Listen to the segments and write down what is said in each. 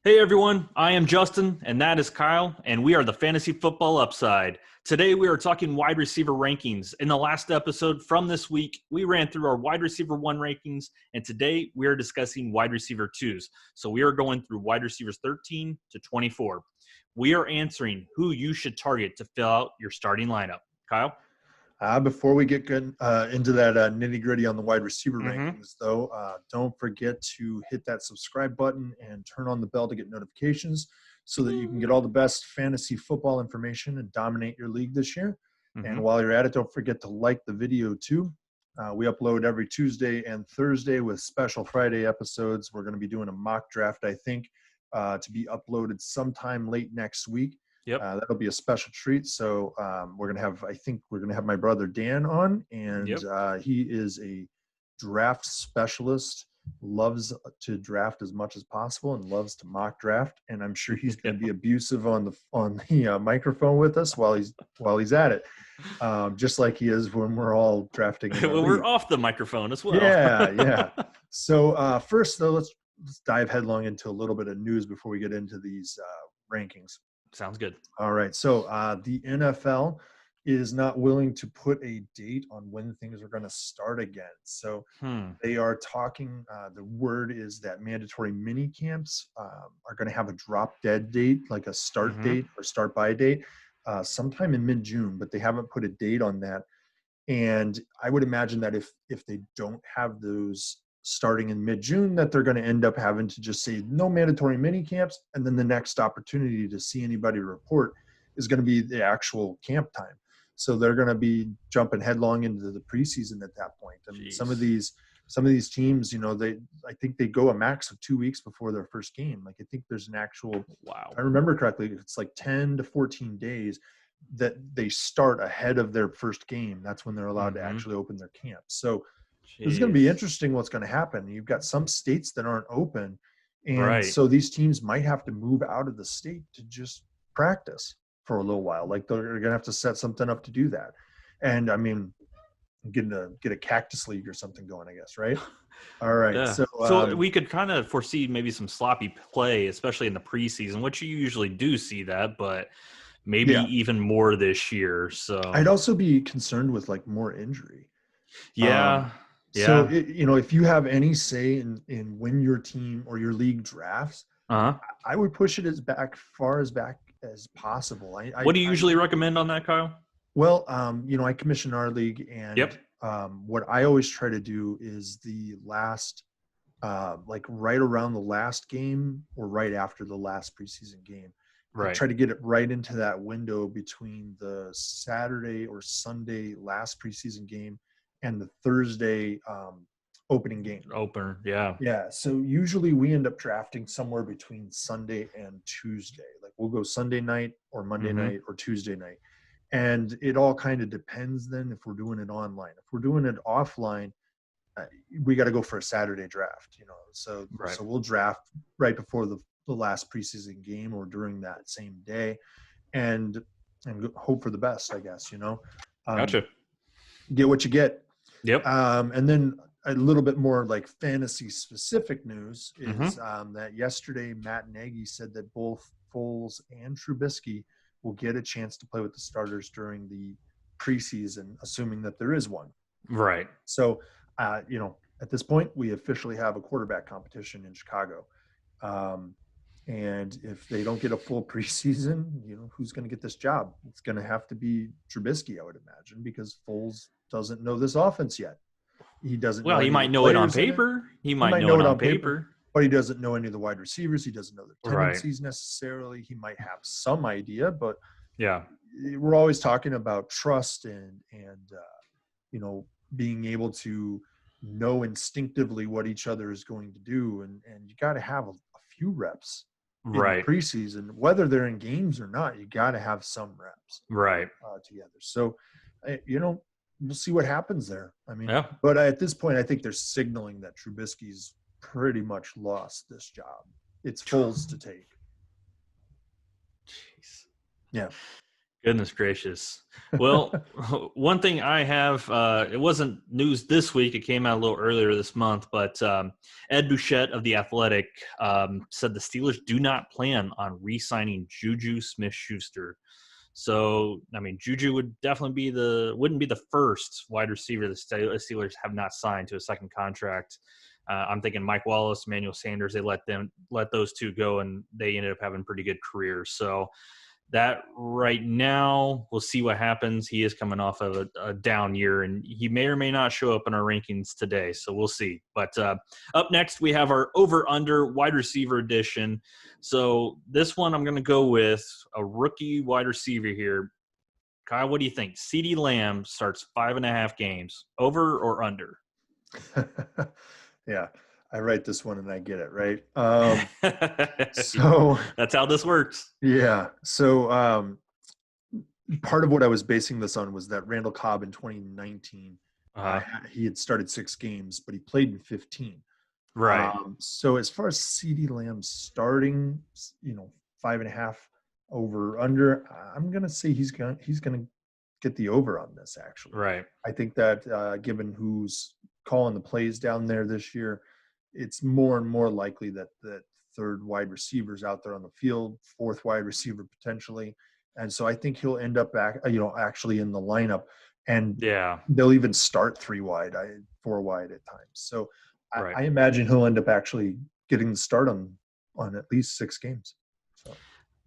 Hey everyone, I am Justin, and that is Kyle, and we are the Fantasy Football Upside. Today we are talking wide receiver rankings. In the last episode from this week, we ran through our wide receiver 1 rankings, and today we are discussing wide receiver 2s. So we are going through wide receivers 13 to 24. We are answering who you should target to fill out your starting lineup. Kyle? Before we get into that nitty-gritty on the wide receiver Mm-hmm. rankings, though, don't forget to hit that subscribe button and turn on the bell to get notifications so that you can get all the best fantasy football information and dominate your league this year. Mm-hmm. And while you're at it, don't forget to like the video, too. We upload every Tuesday and Thursday with special Friday episodes. We're going to be doing a mock draft, I think, to be uploaded sometime late next week. Yep. That'll be a special treat. So we're going to have my brother Dan on, and he is a draft specialist, loves to draft as much as possible and loves to mock draft. And I'm sure he's going to be abusive on the microphone with us while he's at it. Just like he is when we're all drafting. Well, we're off the microphone as well. Yeah. So first though, let's dive headlong into a little bit of news before we get into these rankings. Sounds good. All right. So the NFL is not willing to put a date on when things are going to start again. So they are talking. The word is that mandatory mini camps are going to have a drop dead date, like a start date or start by date, sometime in mid-June, but they haven't put a date on that. And I would imagine that if they don't have those starting in mid-June, that they're going to end up having to just say no mandatory mini camps, and then the next opportunity to see anybody report is going to be the actual camp time. So they're going to be jumping headlong into the preseason at that point. I mean, some of these teams, I think they go a max of 2 weeks before their first game. Like I think there's an actual, wow, if I remember correctly, it's like 10 to 14 days that they start ahead of their first game. That's when they're allowed to actually open their camp. So it's going to be interesting what's going to happen. You've got some states that aren't open, and so these teams might have to move out of the state to just practice for a little while. Like they're going to have to set something up to do that. And I mean, get a cactus league or something going, I guess, right? All right. Yeah. So we could kind of foresee maybe some sloppy play, especially in the preseason, which you usually do see that, but maybe even more this year. So I'd also be concerned with like more injury. Yeah. So, if you have any say in when your team or your league drafts, I would push it as far back as possible. What do you usually recommend on that, Kyle? Well, I commission our league, and what I always try to do is the last, like right around the last game or right after the last preseason game. Right. I try to get it right into that window between the Saturday or Sunday last preseason game and the Thursday opening game. Yeah. So usually we end up drafting somewhere between Sunday and Tuesday. Like we'll go Sunday night or Monday night or Tuesday night. And it all kind of depends then if we're doing it online. If we're doing it offline, we got to go for a Saturday draft, So we'll draft right before the last preseason game or during that same day and hope for the best, I guess, Gotcha. Get what you get. Yep. And then a little bit more like fantasy specific news is that yesterday Matt Nagy said that both Foles and Trubisky will get a chance to play with the starters during the preseason, assuming that there is one. Right. So, at this point, we officially have a quarterback competition in Chicago. And if they don't get a full preseason, who's going to get this job? It's going to have to be Trubisky, I would imagine, because Foles doesn't know this offense yet. He doesn't. Well, he might know it on paper. He might know it on paper, but he doesn't know any of the wide receivers. He doesn't know their tendencies necessarily. He might have some idea, but we're always talking about trust and being able to know instinctively what each other is going to do, and you got to have a few reps. In the preseason, whether they're in games or not, you got to have some reps together. So, we'll see what happens there. I mean, but at this point, I think they're signaling that Trubisky's pretty much lost this job. It's Foles to take. Jeez. Yeah. Goodness gracious. Well, one thing I have, it wasn't news this week. It came out a little earlier this month, but Ed Bouchette of The Athletic said the Steelers do not plan on re-signing JuJu Smith-Schuster. So, I mean, JuJu wouldn't be the first wide receiver the Steelers have not signed to a second contract. I'm thinking Mike Wallace, Emmanuel Sanders, they let those two go, and they ended up having pretty good careers. So that right now, we'll see what happens. He is coming off of a down year, and he may or may not show up in our rankings today. So we'll see. But up next, we have our over-under wide receiver edition. So this one, I'm going to go with a rookie wide receiver here. Kyle, what do you think? CeeDee Lamb starts 5.5 games. Over or under? Yeah, I write this one and I get it, right? So that's how this works. Yeah. So part of what I was basing this on was that Randall Cobb in 2019, he had started 6 games, but he played in 15. Right. So as far as CeeDee Lamb starting, 5.5 over under, I'm gonna say he's gonna get the over on this. Actually, right. I think that given who's calling the plays down there this year, it's more and more likely that third wide receivers out there on the field, fourth wide receiver potentially. And so I think he'll end up actually in the lineup, and they'll even start 3 wide, 4 wide at times. So I imagine he'll end up actually getting the start on at least 6 games. So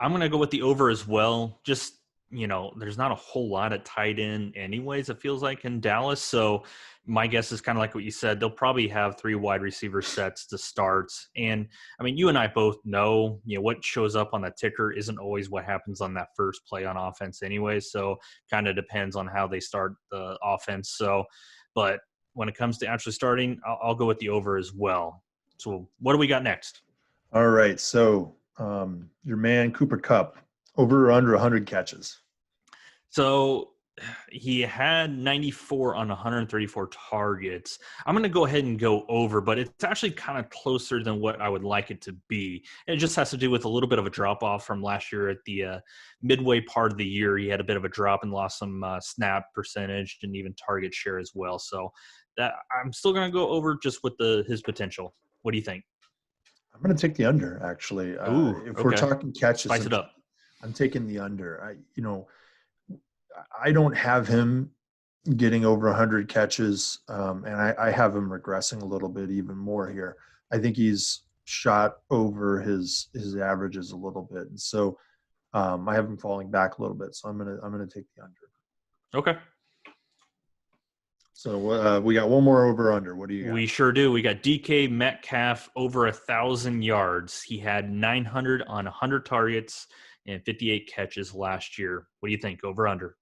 I'm going to go with the over as well. Just, there's not a whole lot of tight end anyways, it feels like, in Dallas. So my guess is kind of like what you said. They'll probably have 3 wide receiver sets to start. And, I mean, you and I both know, what shows up on the ticker isn't always what happens on that first play on offense anyway. So kind of depends on how they start the offense. So, but when it comes to actually starting, I'll go with the over as well. So what do we got next? All right. So your man, Cooper Kupp, over or under 100 catches? So he had 94 on 134 targets. I'm going to go ahead and go over, but it's actually kind of closer than what I would like it to be. And it just has to do with a little bit of a drop-off from last year at the midway part of the year. He had a bit of a drop and lost some snap percentage and even target share as well. So that I'm still going to go over just with his potential. What do you think? I'm going to take the under, actually. If we're talking catches, spice it up. I'm taking the under. I don't have him getting over 100 catches, and I have him regressing a little bit even more here. I think he's shot over his averages a little bit, and so I have him falling back a little bit. So I'm gonna take the under. Okay. So we got one more over under. What do you got? We sure do. We got DK Metcalf over 1,000 yards. He had 900 on 100 targets and 58 catches last year. What do you think? Over under?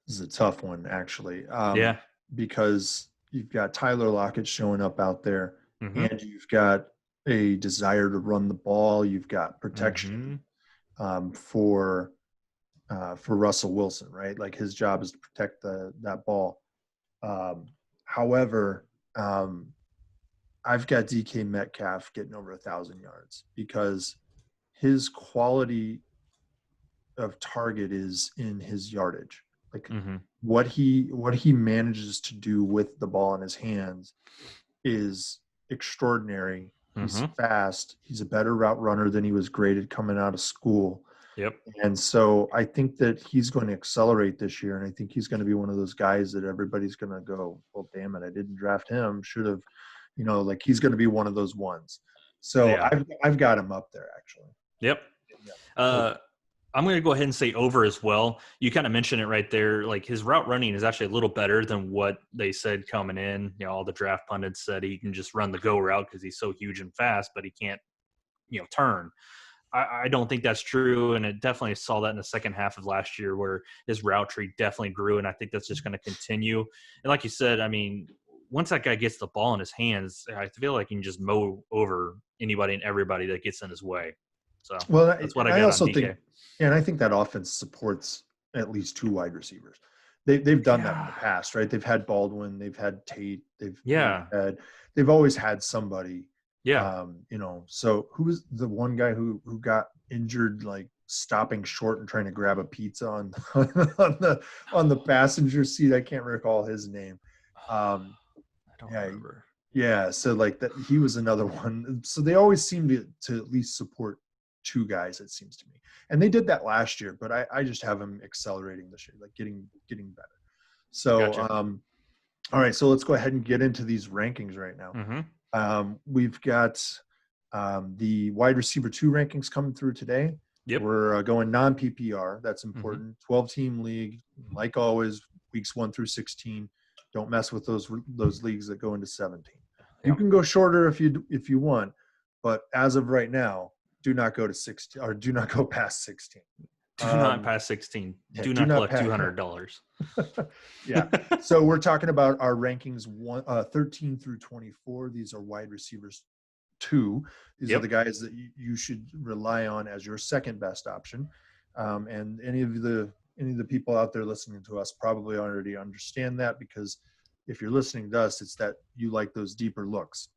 This is a tough one, actually. Yeah. Because you've got Tyler Lockett showing up out there, and you've got a desire to run the ball. You've got protection for Russell Wilson, right? Like his job is to protect that ball. However, I've got DK Metcalf getting over 1,000 yards because his quality of target is in his yardage. Like what he manages to do with the ball in his hands is extraordinary. He's fast. He's a better route runner than he was graded coming out of school. Yep. And so I think that he's going to accelerate this year, and I think he's going to be one of those guys that everybody's going to go, well, damn it, I didn't draft him. Should have, like he's going to be one of those ones. So I've got him up there, actually. Yep. Yeah. I'm going to go ahead and say over as well. You kind of mentioned it right there. Like his route running is actually a little better than what they said coming in. All the draft pundits said he can just run the go route because he's so huge and fast, but he can't, turn. I don't think that's true, and it definitely saw that in the second half of last year where his route tree definitely grew, and I think that's just going to continue. And like you said, I mean, once that guy gets the ball in his hands, I feel like he can just mow over anybody and everybody that gets in his way. So that's what I got also on DK. think, and I think that offense supports at least 2 wide receivers. They've done that in the past, right? They've had Baldwin, they've had Tate, they've always had somebody Yeah. So who was the one guy who got injured, like stopping short and trying to grab a pizza on on the passenger seat? I can't recall his name. I don't Yeah, remember. yeah. So like that, he was another one. So they always seem to at least support two guys, it seems to me, and they did that last year. But I just have them accelerating this year, like getting better. So Gotcha. all right, so let's go ahead and get into these rankings right now. We've got the wide receiver 2 rankings coming through today. Yep. We're going non-PPR. That's Mm-hmm. important. 12-team league, like always, weeks 1 through 16. Don't mess with those leagues that go into 17. You Yep. can go shorter if you want, but as of right now, do not go to 16 or do not go past 16. Do not pass 16. Yeah, do not collect $200. Yeah. So we're talking about our rankings 13 through 24. These are wide receivers 2. These are the guys that you should rely on as your second best option. And any of the people out there listening to us probably already understand that, because if you're listening to us, it's that you like those deeper looks.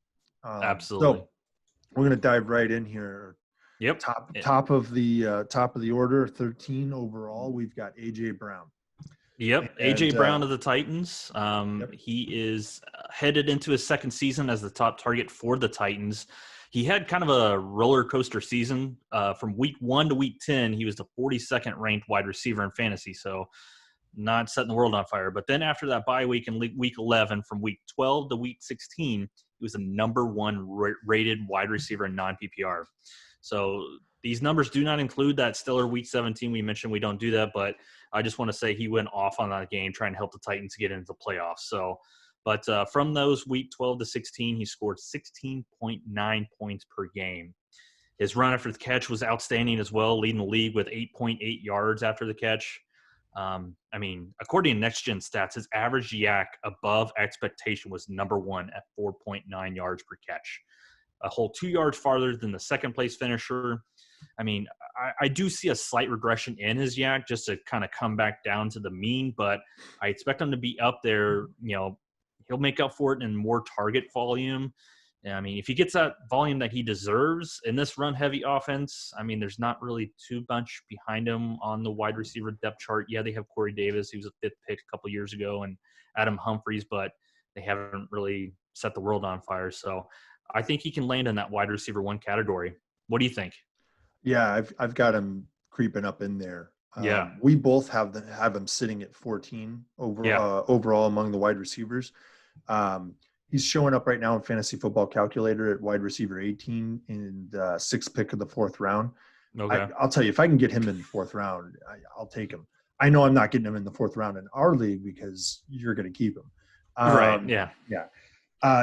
Absolutely. So we're going to dive right in here. Yep. Top of the order, 13 overall. We've got AJ Brown. Yep. And, AJ Brown of the Titans. He is headed into his second season as the top target for the Titans. He had kind of a roller coaster season. From week 1 to week 10, he was the 42nd ranked wide receiver in fantasy. So not setting the world on fire. But then after that bye week in week 11, from week 12 to week 16, he was the number 1 rated wide receiver in non-PPR. So these numbers do not include that stellar week 17 we mentioned. We don't do that, but I just want to say he went off on that game trying to help the Titans get into the playoffs. So, but from those week 12 to 16, he scored 16.9 points per game. His run after the catch was outstanding as well, leading the league with 8.8 yards after the catch. According to Next Gen Stats, his average yak above expectation was number 1 at 4.9 yards per catch, a whole 2 yards farther than the second place finisher. I do see a slight regression in his yak just to kind of come back down to the mean, but I expect him to be up there. He'll make up for it in more target volume. If he gets that volume that he deserves in this run-heavy offense, there's not really too much behind him on the wide receiver depth chart. Yeah, they have Corey Davis, who was a 5th pick a couple years ago, and Adam Humphries, but they haven't really set the world on fire. So I think he can land in that wide receiver 1 category. What do you think? Yeah, I've got him creeping up in there. Yeah. We both have him sitting at 14 overall among the wide receivers. He's showing up right now in Fantasy Football Calculator at wide receiver 18 in the 6th pick of the 4th round. Okay. I'll tell you, if I can get him in the 4th round, I'll take him. I know I'm not getting him in the 4th round in our league because you're going to keep him. Right. Yeah. Yeah.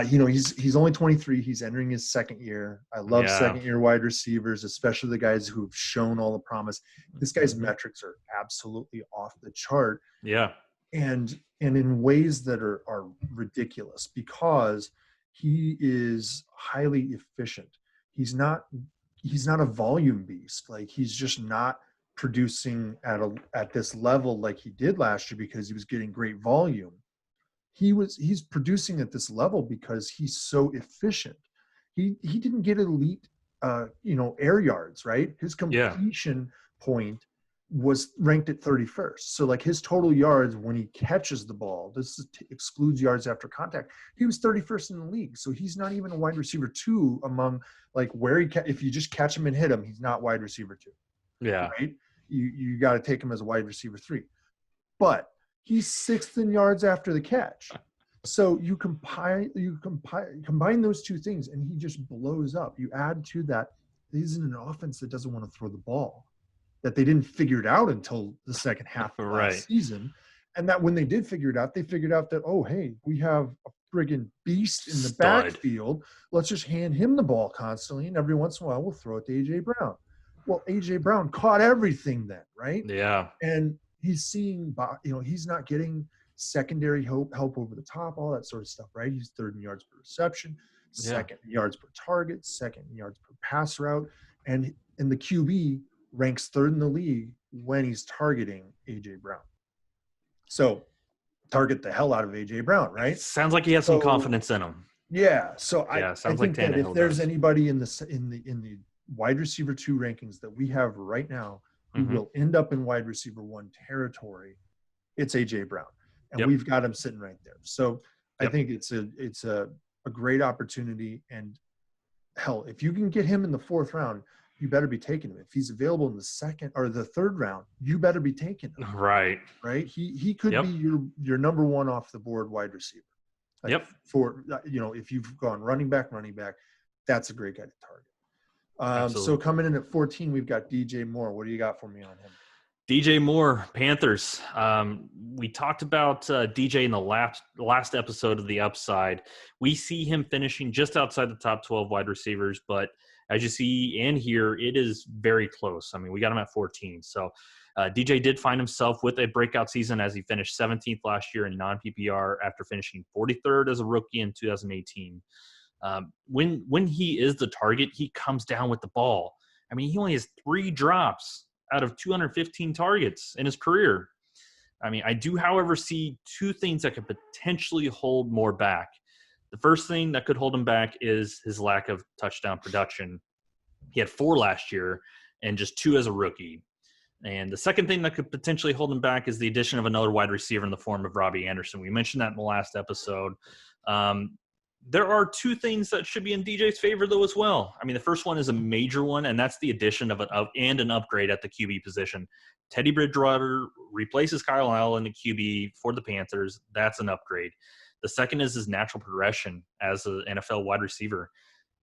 He's only 23. He's entering his 2nd year. I love 2nd-year wide receivers, especially the guys who have shown all the promise. This guy's metrics are absolutely off the chart. Yeah. And in ways that are ridiculous, because he is highly efficient. He's not a volume beast. Like, he's just not producing at this level like he did last year because he was getting great volume. He's producing at this level because he's so efficient. He didn't get elite air yards, right? His completion point was ranked at 31st. So like his total yards when he catches the ball, this excludes yards after contact, he was 31st in the league. So he's not even a wide receiver 2 among like where if you just catch him and hit him, he's not wide receiver 2. Yeah. Right? You got to take him as a wide receiver 3. But he's 6th in yards after the catch. So you combine those two things, and he just blows up. You add to that, he's in an offense that doesn't want to throw the ball, that they didn't figure it out until the second half of last season. And that when they did figure it out, they figured out that, oh, hey, we have a friggin' beast in the backfield. Let's just hand him the ball constantly, and every once in a while we'll throw it to A.J. Brown. Well, A.J. Brown caught everything then, right? Yeah. And he's seeing, he's not getting secondary help over the top, all that sort of stuff, right? He's 3rd in yards per reception, 2nd in yards per target, 2nd in yards per pass route. And the QB ranks 3rd in the league when he's targeting A.J. Brown. So target the hell out of A.J. Brown, right? Sounds like he has some confidence in him. Yeah. So Yeah, I sounds like think that if Tannehill there's does. anybody in the wide receiver 2 rankings that we have right now who Hmm. will end up in wide receiver 1 territory, it's AJ Brown. And Yep. we've got him sitting right there. So I Yep. think it's a great opportunity. And hell, if you can get him in the 4th round, you better be taking him. If he's available in the 2nd or the 3rd round, you better be taking him. Right. Right? He could be Yep. your number 1 off the board wide receiver. Like Yep. for if you've gone running back, that's a great guy to target. So Absolutely. coming in at 14, we've got DJ Moore. What do you got for me on him? DJ Moore, Panthers. We talked about DJ in the last episode of the Upside. We see him finishing just outside the top 12 wide receivers, but as you see and hear, it is very close. I mean, we got him at 14. So DJ did find himself with a breakout season as he finished 17th last year in non-PPR after finishing 43rd as a rookie in 2018. When he is the target, he comes down with the ball. I mean, he only has 3 drops out of 215 targets in his career. I mean, I do, however, see 2 things that could potentially hold Moore back. The first thing that could hold him back is his lack of touchdown production. He had 4 last year and just 2 as a rookie. And the second thing that could potentially hold him back is the addition of another wide receiver in the form of Robbie Anderson. We mentioned that in the last episode. There are 2 things that should be in DJ's favor, though, as well. I mean, the first one is a major one, and that's the addition of an upgrade at the QB position. Teddy Bridgewater replaces Kyle Allen at QB for the Panthers. That's an upgrade. The second is his natural progression as an NFL wide receiver,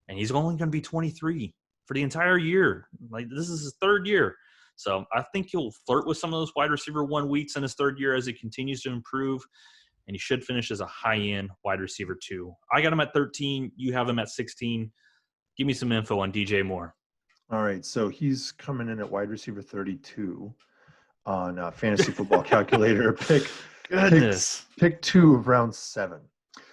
and he's only going to be 23 for the entire year. Like, this is his 3rd year. So I think he'll flirt with some of those wide receiver 1 weeks in his 3rd year as he continues to improve. And he should finish as a high-end wide receiver 2. I got him at 13. You have him at 16. Give me some info on DJ Moore. All right. So he's coming in at wide receiver 32 on Fantasy Football Calculator. Pick 2 of round 7.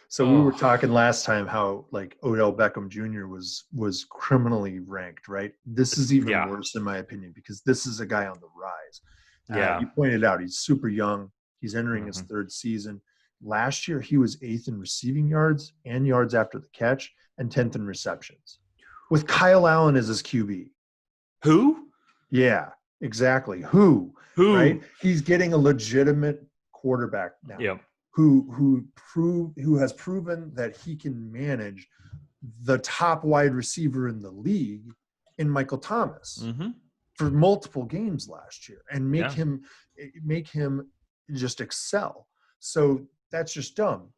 So we were talking last time how like Odell Beckham Jr. was criminally ranked, right? This is even worse in my opinion because this is a guy on the rise. Yeah. You pointed out he's super young. He's entering his 3rd season. Last year, he was 8th in receiving yards and yards after the catch and 10th in receptions with Kyle Allen as his QB. Who? Yeah, exactly. Who? Right? He's getting a legitimate quarterback now. Yep. Who has proven that he can manage the top wide receiver in the league in Michael Thomas for multiple games last year and make him just excel. So that's just dumb.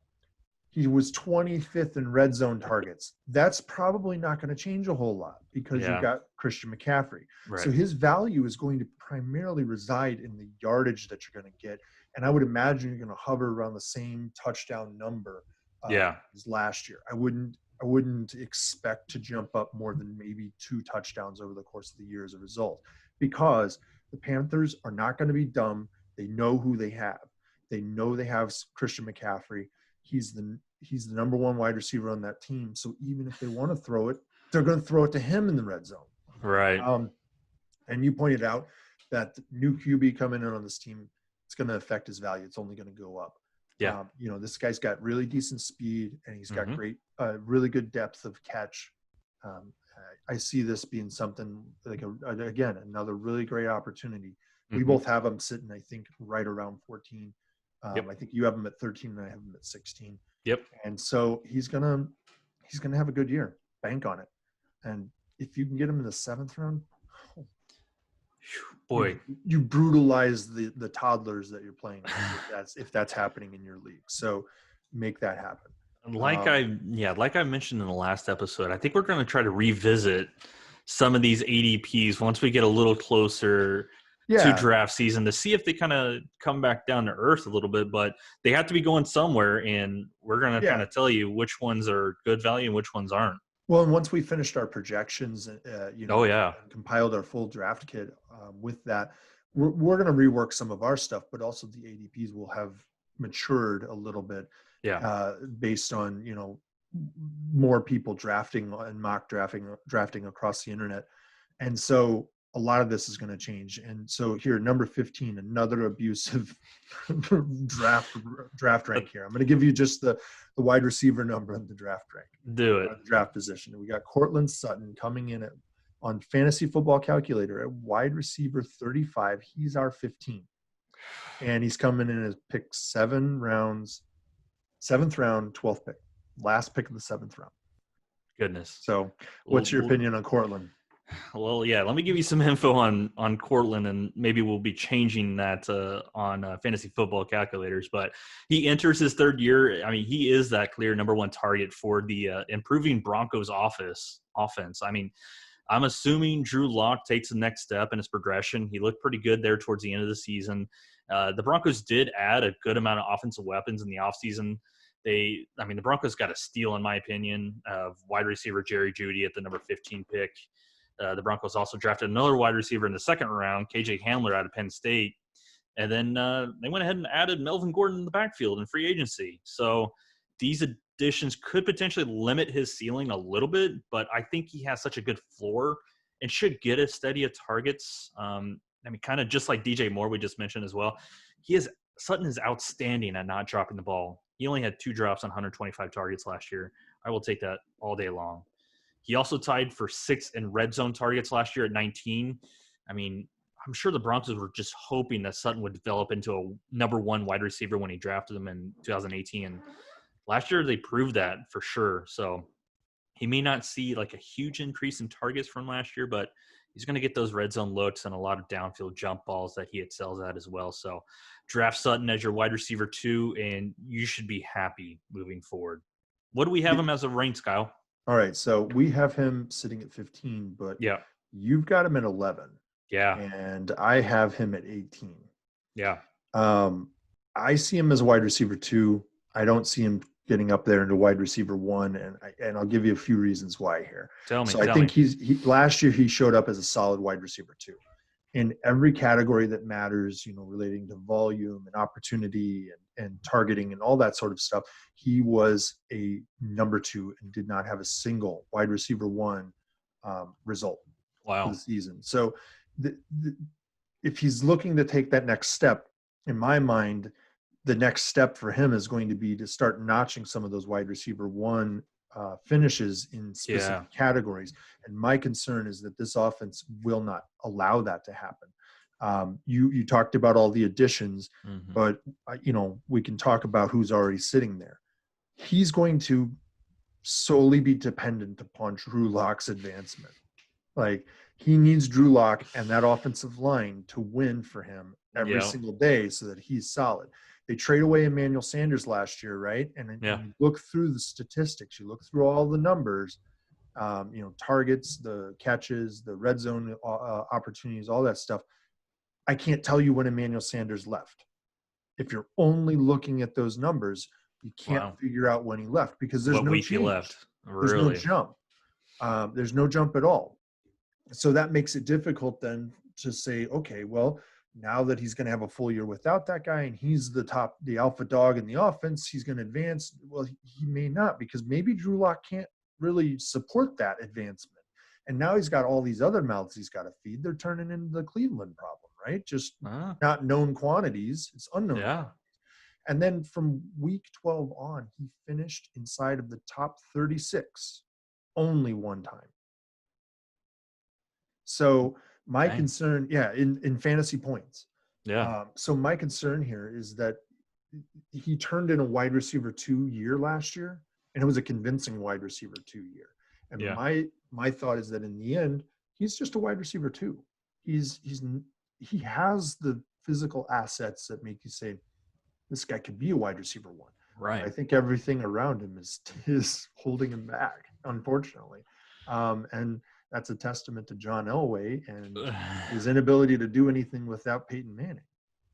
He was 25th in red zone targets. That's probably not going to change a whole lot because you've got Christian McCaffrey. Right. So his value is going to primarily reside in the yardage that you're going to get. And I would imagine you're going to hover around the same touchdown number as last year. I wouldn't expect to jump up more than maybe 2 touchdowns over the course of the year as a result because the Panthers are not going to be dumb. They know who they have. They know they have Christian McCaffrey. He's the number 1 wide receiver on that team. So even if they want to throw it, they're going to throw it to him in the red zone. Right. And you pointed out that the new QB coming in on this team, it's going to affect his value. It's only going to go up. Yeah. This guy's got really decent speed and he's got really good depth of catch. I see this being something like another really great opportunity. We both have him sitting, I think, right around 14. I think you have him at 13 and I have him at 16. Yep. And so he's gonna have a good year. Bank on it. And if you can get him in the 7th round, boy, you brutalize the toddlers that you're playing if that's happening in your league. So make that happen. Like I mentioned in the last episode, I think we're going to try to revisit some of these ADPs once we get a little closer to draft season to see if they kind of come back down to earth a little bit, but they have to be going somewhere, and we're going to kind of tell you which ones are good value and which ones aren't. Well, and once we finished our projections, and compiled our full draft kit with that, we're going to rework some of our stuff, but also the ADPs will have matured a little bit based on, more people drafting and mock drafting across the internet. And so a lot of this is going to change. And so here, number 15, another abusive draft rank here. I'm going to give you just the wide receiver number in the draft rank. Do it. Draft position. We got Courtland Sutton coming in on Fantasy Football Calculator at wide receiver 35. He's our 15. And he's coming in as pick 7th round, 12th pick. Last pick of the 7th round. Goodness. So what's your opinion on Courtland? Well, yeah, let me give you some info on Courtland, and maybe we'll be changing that on Fantasy Football Calculators. But he enters his 3rd year. I mean, he is that clear number 1 target for the improving Broncos offense. I mean, I'm assuming Drew Lock takes the next step in his progression. He looked pretty good there towards the end of the season. The Broncos did add a good amount of offensive weapons in the offseason. The Broncos got a steal, in my opinion, of wide receiver Jerry Jeudy at the number 15 pick. The Broncos also drafted another wide receiver in the 2nd round, KJ Hamler out of Penn State. And then they went ahead and added Melvin Gordon in the backfield in free agency. So these additions could potentially limit his ceiling a little bit, but I think he has such a good floor and should get a steady of targets. Kind of just like DJ Moore we just mentioned as well. Sutton is outstanding at not dropping the ball. He only had 2 drops on 125 targets last year. I will take that all day long. He also tied for 6th in red zone targets last year at 19. I mean, I'm sure the Broncos were just hoping that Sutton would develop into a number 1 wide receiver when he drafted him in 2018. And last year they proved that for sure. So he may not see like a huge increase in targets from last year, but he's going to get those red zone looks and a lot of downfield jump balls that he excels at as well. So draft Sutton as your wide receiver 2, and you should be happy moving forward. What do we have him as a rank, Kyle? All right, so we have him sitting at 15, but you've got him at 11. Yeah. And I have him at 18. Yeah. I see him as a wide receiver 2. I don't see him getting up there into wide receiver 1, and I'll give you a few reasons why here. I think last year he showed up as a solid wide receiver 2 in every category that matters, relating to volume and opportunity and targeting and all that sort of stuff. He was a number 2 and did not have a single wide receiver 1 result for the season. So if he's looking to take that next step, in my mind, the next step for him is going to be to start notching some of those wide receiver 1 finishes in specific categories. And my concern is that this offense will not allow that to happen. You talked about all the additions, but we can talk about who's already sitting there. He's going to solely be dependent upon Drew Lock's advancement. Like, he needs Drew Lock and that offensive line to win for him every single day so that he's solid. They trade away Emmanuel Sanders last year, right? And you look through the statistics, you look through all the numbers, targets, the catches, the red zone opportunities, all that stuff. I can't tell you when Emmanuel Sanders left. If you're only looking at those numbers, you can't figure out when he left because there's no change. He left. Really? There's no jump. There's no jump at all. So that makes it difficult then to say, okay, well, now that he's going to have a full year without that guy and he's the alpha dog in the offense, he's going to advance. Well, he may not, because maybe Drew Lock can't really support that advancement. And now he's got all these other mouths he's got to feed. They're turning into the Cleveland problem, right? Just not known quantities. It's unknown quantities. And then from week 12 on, he finished inside of the top 36 only one time. So my concern, in fantasy points. So my concern here is that he turned in a wide receiver 2 year last year, and it was a convincing wide receiver 2 year. And my thought is that in the end, he's just a wide receiver 2. He has the physical assets that make you say, this guy could be a wide receiver 1. Right. I think everything around him is holding him back, unfortunately. And that's a testament to John Elway and his inability to do anything without Peyton Manning.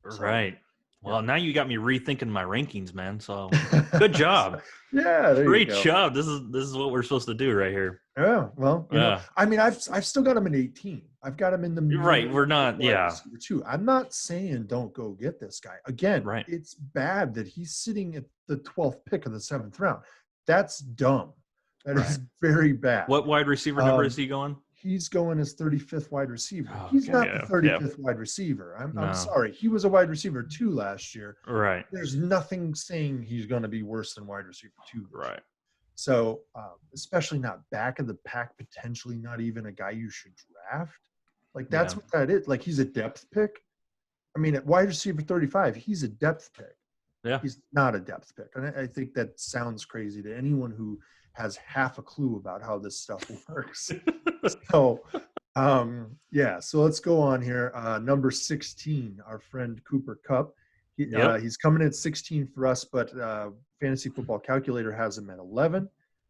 So, right. Well, now you got me rethinking my rankings, man. So good job. Great job. This is what we're supposed to do right here. Yeah. Well, you know, I mean, I've still got him at 18. I've got him in the right. We're not. Too. I'm not saying don't go get this guy. Again, it's bad that he's sitting at the 12th pick of the 7th round. That's dumb. That is very bad. What wide receiver number is he going? he's going as 35th wide receiver. Oh, He's not the 35th yeah. wide receiver. I'm No. sorry. He was a wide receiver 2 last year. Right. There's nothing saying he's going to be worse than wide receiver 2. Right. So, especially not back of the pack, potentially not even a guy you should draft. Like, that's what that is. Like, he's a depth pick. I mean, at wide receiver 35, he's a depth pick. Yeah. He's not a depth pick. And I think that sounds crazy to anyone who has half a clue about how this stuff works. So, so let's go on here. Number 16, our friend Cooper Kupp. He's coming in at 16 for us, but Fantasy Football Calculator has him at 11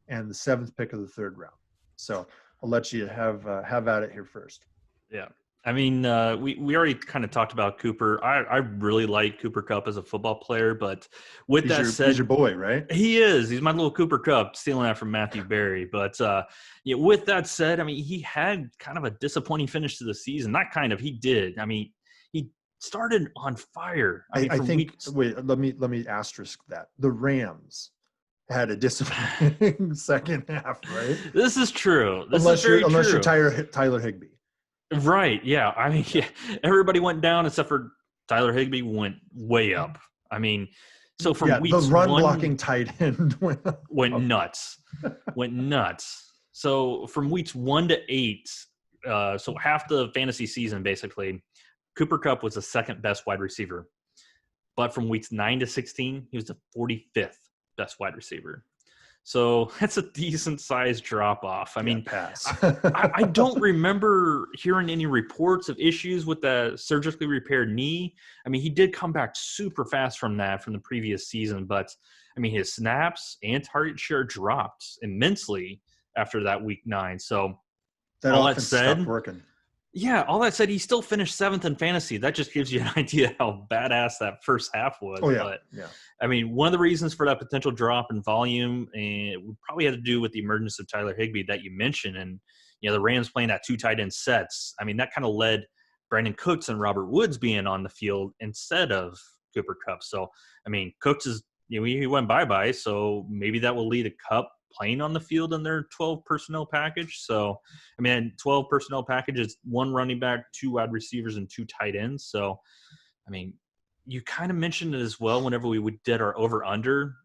and the 7th pick of the 3rd round. So I'll let you have at it here first. Yeah. I mean, we already kind of talked about Cooper. I really like Cooper Kupp as a football player, but with said, he's your boy, right? He is. He's my little Cooper Kupp, stealing that from Matthew Berry. But with that said, I mean, he had kind of a disappointing finish to the season. Not kind of, he did. I mean, he started on fire. I think. Wait, let me asterisk that. The Rams had a disappointing second half, right? This is true. Unless you're Tyler Higbee. Right. Yeah. I mean, everybody went down except for Tyler Higbee went way up. I mean, so from weeks the run blocking tight end went nuts. Went nuts. So from weeks 1 to 8, so half the fantasy season basically, Cooper Kupp was the 2nd best wide receiver. But from weeks 9 to 16, he was the 45th best wide receiver. So that's a decent sized drop off. I mean, pass. I don't remember hearing any reports of issues with the surgically repaired knee. I mean, he did come back super fast from the previous season, but I mean, his snaps and target share dropped immensely after that week 9. So that all that said, stopped working. Yeah, all that said, he still finished 7th in fantasy. That just gives you an idea how badass that first half was. Oh, yeah. But, yeah. I mean, one of the reasons for that potential drop in volume, and it would probably have to do with the emergence of Tyler Higbee that you mentioned. And, the Rams playing that 2 tight end sets. I mean, that kind of led Brandon Cooks and Robert Woods being on the field instead of Cooper Kupp. So, I mean, Cooks is, he went bye-bye. So maybe that will lead to Kupp playing on the field in their 12 personnel package. So, I mean, 12 personnel package is 1 running back, 2 wide receivers, and 2 tight ends. So, I mean, you kind of mentioned it as well whenever we did our over-under.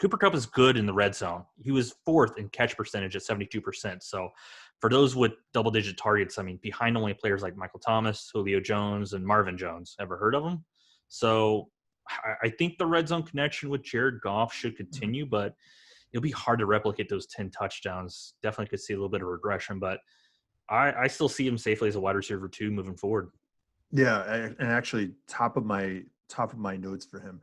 Cooper Kupp is good in the red zone. He was 4th in catch percentage at 72%. So, for those with double-digit targets, I mean, behind only players like Michael Thomas, Julio Jones, and Marvin Jones. Ever heard of them? So, I think the red zone connection with Jared Goff should continue, but it'll be hard to replicate those 10 touchdowns. Definitely could see a little bit of regression, but I still see him safely as a wide receiver 2 moving forward. Yeah, and actually, top of my notes for him,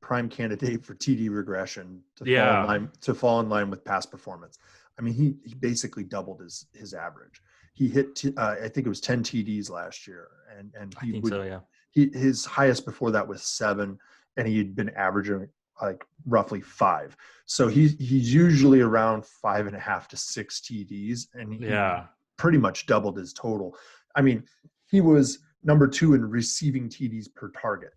prime candidate for TD regression to fall in line with past performance. I mean, he basically doubled his average. He hit I think it was 10 TDs last year, and I think so, yeah. His highest before that was 7, and he had been averaging like roughly 5. So he's usually around 5.5 to 6 TDs, and he pretty much doubled his total. I mean, he was number 2 in receiving TDs per target.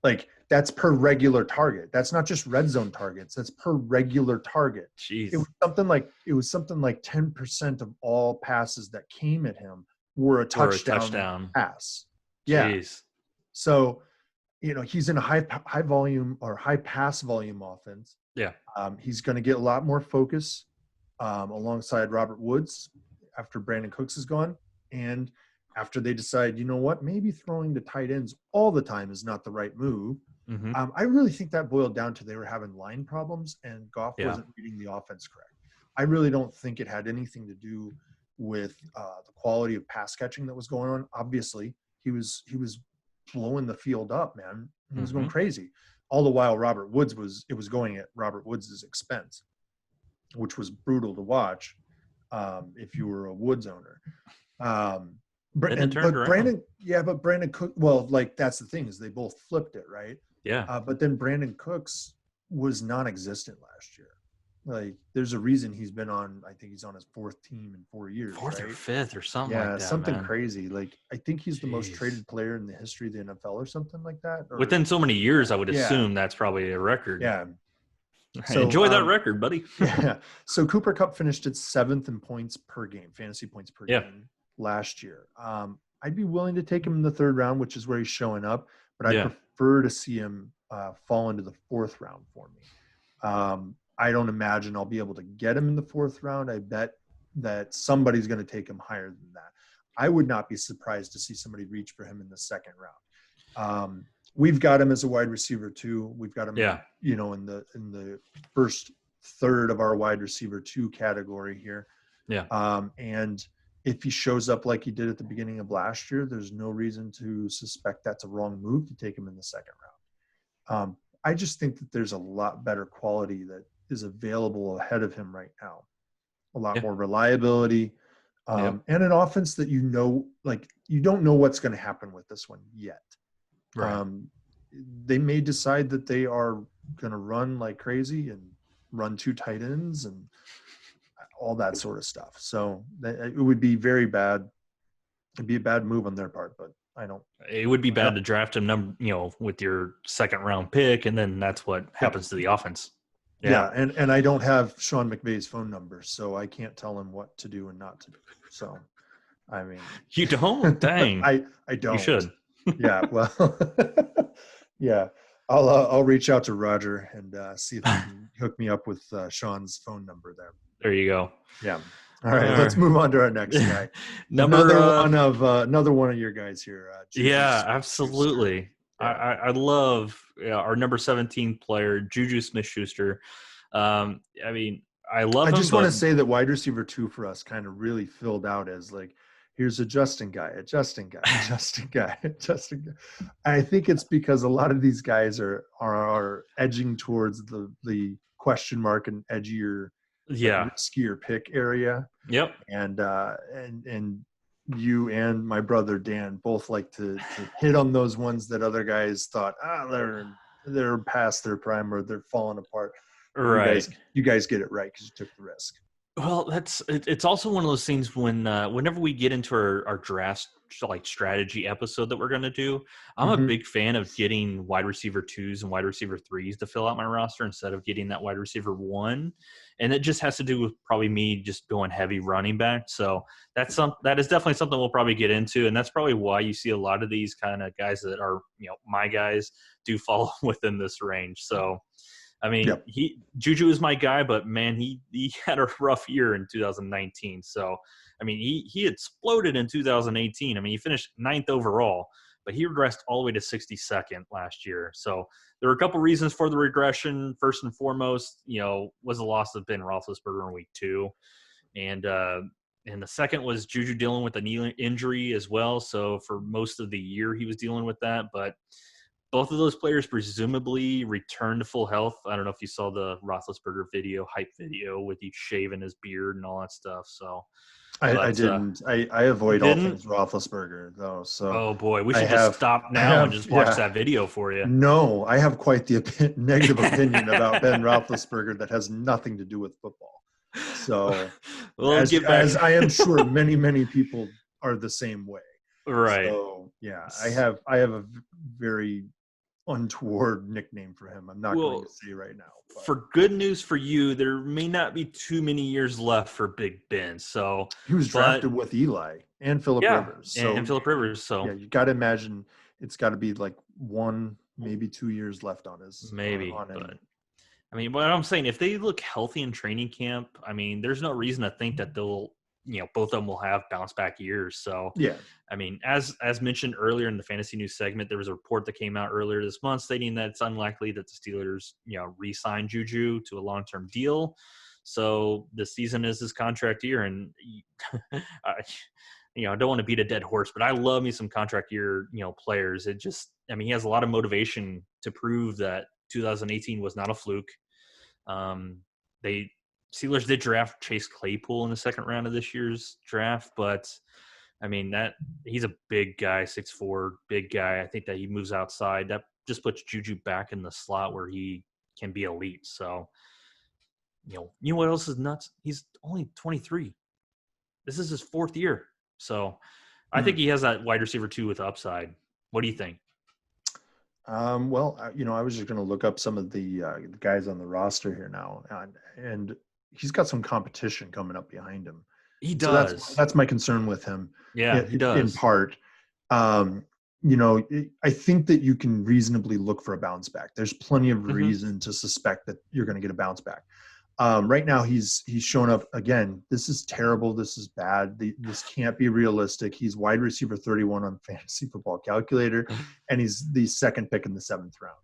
Like, that's per regular target. That's not just red zone targets. That's per regular target. Jeez. It was something like 10% of all passes that came at him were a touchdown pass. Yeah. Jeez. So, he's in a high volume or high pass volume offense. Yeah. He's going to get a lot more focus alongside Robert Woods after Brandon Cooks is gone. And after they decide, maybe throwing to tight ends all the time is not the right move. Mm-hmm. I really think that boiled down to they were having line problems and Goff wasn't reading the offense correct. I really don't think it had anything to do with the quality of pass catching that was going on. Obviously, he was blowing the field up, man. He was going crazy. All the while, Robert Woods was going at Robert Woods' expense, which was brutal to watch if you were a Woods owner. Brandon Cook, well, like, that's the thing, is they both flipped it, right? Yeah. But then Brandon Cooks was non-existent last year. Like, there's a reason he's been on, I think he's on his 4th team in 4 years. 4th right? or 5th or something like that. Yeah, something man. crazy. Like, I think he's the most traded player in the history of the NFL or something like that. Within so many years, I would assume that's probably a record. Yeah. So enjoy that record, buddy. Yeah. So Cooper Kupp finished at 7th in points per game, fantasy points per Yeah. game last year. I'd be willing to take him in the 3rd round, which is where he's showing up, but I prefer to see him fall into the 4th round for me. I don't imagine I'll be able to get him in the 4th round. I bet that somebody's going to take him higher than that. I would not be surprised to see somebody reach for him in the 2nd round. We've got him as a wide receiver too. We've got him, in the first third of our wide receiver 2 category here. Yeah. And if he shows up like he did at the beginning of last year, there's no reason to suspect that's a wrong move to take him in the 2nd round. I just think that there's a lot better quality that is available ahead of him right now. A lot more reliability, and an offense that you don't know what's going to happen with this one yet. Right. They may decide that they are going to run like crazy and run 2 tight ends and all that sort of stuff. So it would be very bad. It'd be a bad move on their part, but I don't. It would be bad to draft him, with your 2nd round pick, and then that's what happens to the offense. Yeah, and I don't have Sean McVay's phone number, so I can't tell him what to do and not to do. So, I mean, you don't? Dang, I don't. You should. Yeah, well, yeah, I'll reach out to Roger and see if he can hook me up with Sean's phone number there. There you go. Yeah. All right, let's move on to our next guy. Another one of your guys here. Absolutely. Yeah. I love our number 17 player, JuJu Smith-Schuster. I love him. I just want to say that wide receiver 2 for us kind of really filled out as like, here's a Justin guy, a Justin guy, a Justin guy, a Justin guy. I think it's because a lot of these guys are edging towards the question mark and edgier, riskier pick area. Yep. And you and my brother Dan both like to hit on those ones that other guys thought they're past their prime or they're falling apart. Right. You guys get it right because you took the risk. Well, it's also one of those things when whenever we get into our draft strategy episode that we're going to do, I'm a big fan of getting wide receiver 2s and wide receiver 3s to fill out my roster instead of getting that wide receiver 1. And it just has to do with probably me just going heavy running back. So that is definitely something we'll probably get into. And that's probably why you see a lot of these kind of guys that are, my guys do fall within this range. So, JuJu is my guy, but man, he had a rough year in 2019. So, he exploded in 2018. He finished 9th overall, but he regressed all the way to 62nd last year. So there were a couple reasons for the regression. First and foremost, was the loss of Ben Roethlisberger in week 2. And the second was JuJu dealing with a knee injury as well. So for most of the year, he was dealing with that. But both of those players presumably returned to full health. I don't know if you saw the Roethlisberger hype video with you shaving his beard and all that stuff. So I didn't. I avoid all things Roethlisberger though. So oh boy, we should just stop now and just watch that video for you. No, I have quite the negative opinion about Ben Roethlisberger that has nothing to do with football. So as I am sure many people are the same way. Right. So yeah, I have a very untoward nickname for him. I'm not going to say right now. But. For good news for you, there may not be too many years left for Big Ben. So he was drafted with Eli and Phillip Rivers. So, and Phillip Rivers. So yeah, you got to imagine it's got to be like 1, maybe 2 years left on his. Maybe. What I'm saying, if they look healthy in training camp, there's no reason to think that they'll. Both of them will have bounce back years. So, yeah. As mentioned earlier in the fantasy news segment, there was a report that came out earlier this month stating that it's unlikely that the Steelers, re-sign JuJu to a long-term deal. So the season is his contract year, and I don't want to beat a dead horse, but I love me some contract year, players. It just, he has a lot of motivation to prove that 2018 was not a fluke. Steelers did draft Chase Claypool in the 2nd round of this year's draft, but he's a big guy, 6'4", big guy. I think that he moves outside. That just puts JuJu back in the slot where he can be elite. So, what else is nuts? He's only 23. This is his 4th year. So I think he has that wide receiver 2 with upside. What do you think? Well, I was just going to look up some of the guys on the roster here now, and he's got some competition coming up behind him. He So does. that's my concern with him. Yeah, he In does. part. I think that you can reasonably look for a bounce back. There's plenty of reason to suspect that you're going to get a bounce back. Right now, he's shown up again. This is terrible. This is bad. This can't be realistic. He's wide receiver 31 on Fantasy Football Calculator, and he's the second pick in the 7th round.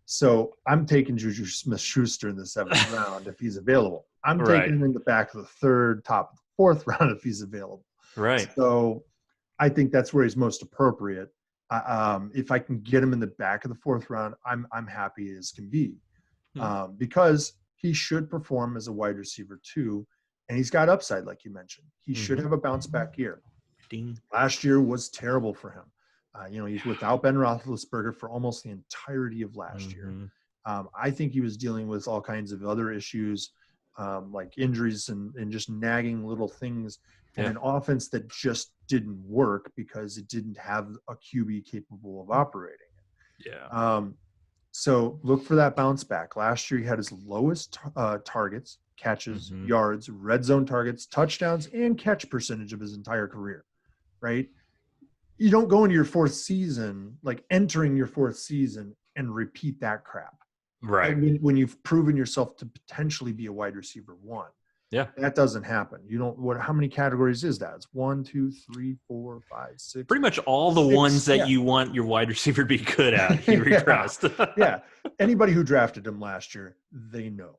So I'm taking JuJu Smith-Schuster in the 7th round if he's available. I'm taking him in the back of the 3rd, top of the 4th round if he's available. Right. So I think that's where he's most appropriate. If I can get him in the back of the 4th round, I'm happy as can be, because he should perform as a wide receiver too, and he's got upside, like you mentioned. He should have a bounce back year. Ding. Last year was terrible for him. He's without Ben Roethlisberger for almost the entirety of last year. I think he was dealing with all kinds of other issues, like injuries and just nagging little things, and an offense that just didn't work because it didn't have a QB capable of operating it. Yeah. So look for that bounce back. Last year, he had his lowest targets, catches, yards, red zone targets, touchdowns, and catch percentage of his entire career, right? You don't go into your 4th season, like entering your 4th season, and repeat that crap. Right. When you've proven yourself to potentially be a wide receiver 1. Yeah. That doesn't happen. You don't. How many categories is that? It's 1, 2, 3, 4, 5, 6. Pretty much all the ones that you want your wide receiver to be good at. He regressed. Yeah. Anybody who drafted him last year, they know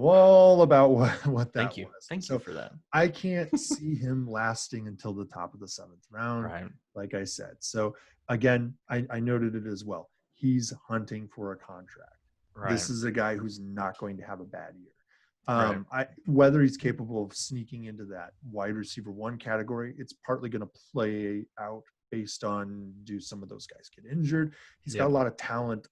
all about what that was. Thank you for that. I can't see him lasting until the top of the 7th round, right. like I said. So again, I noted it as well. He's hunting for a contract. Right. This is a guy who's not going to have a bad year. Whether he's capable of sneaking into that wide receiver 1 category, it's partly going to play out based on, do some of those guys get injured? He's got a lot of talent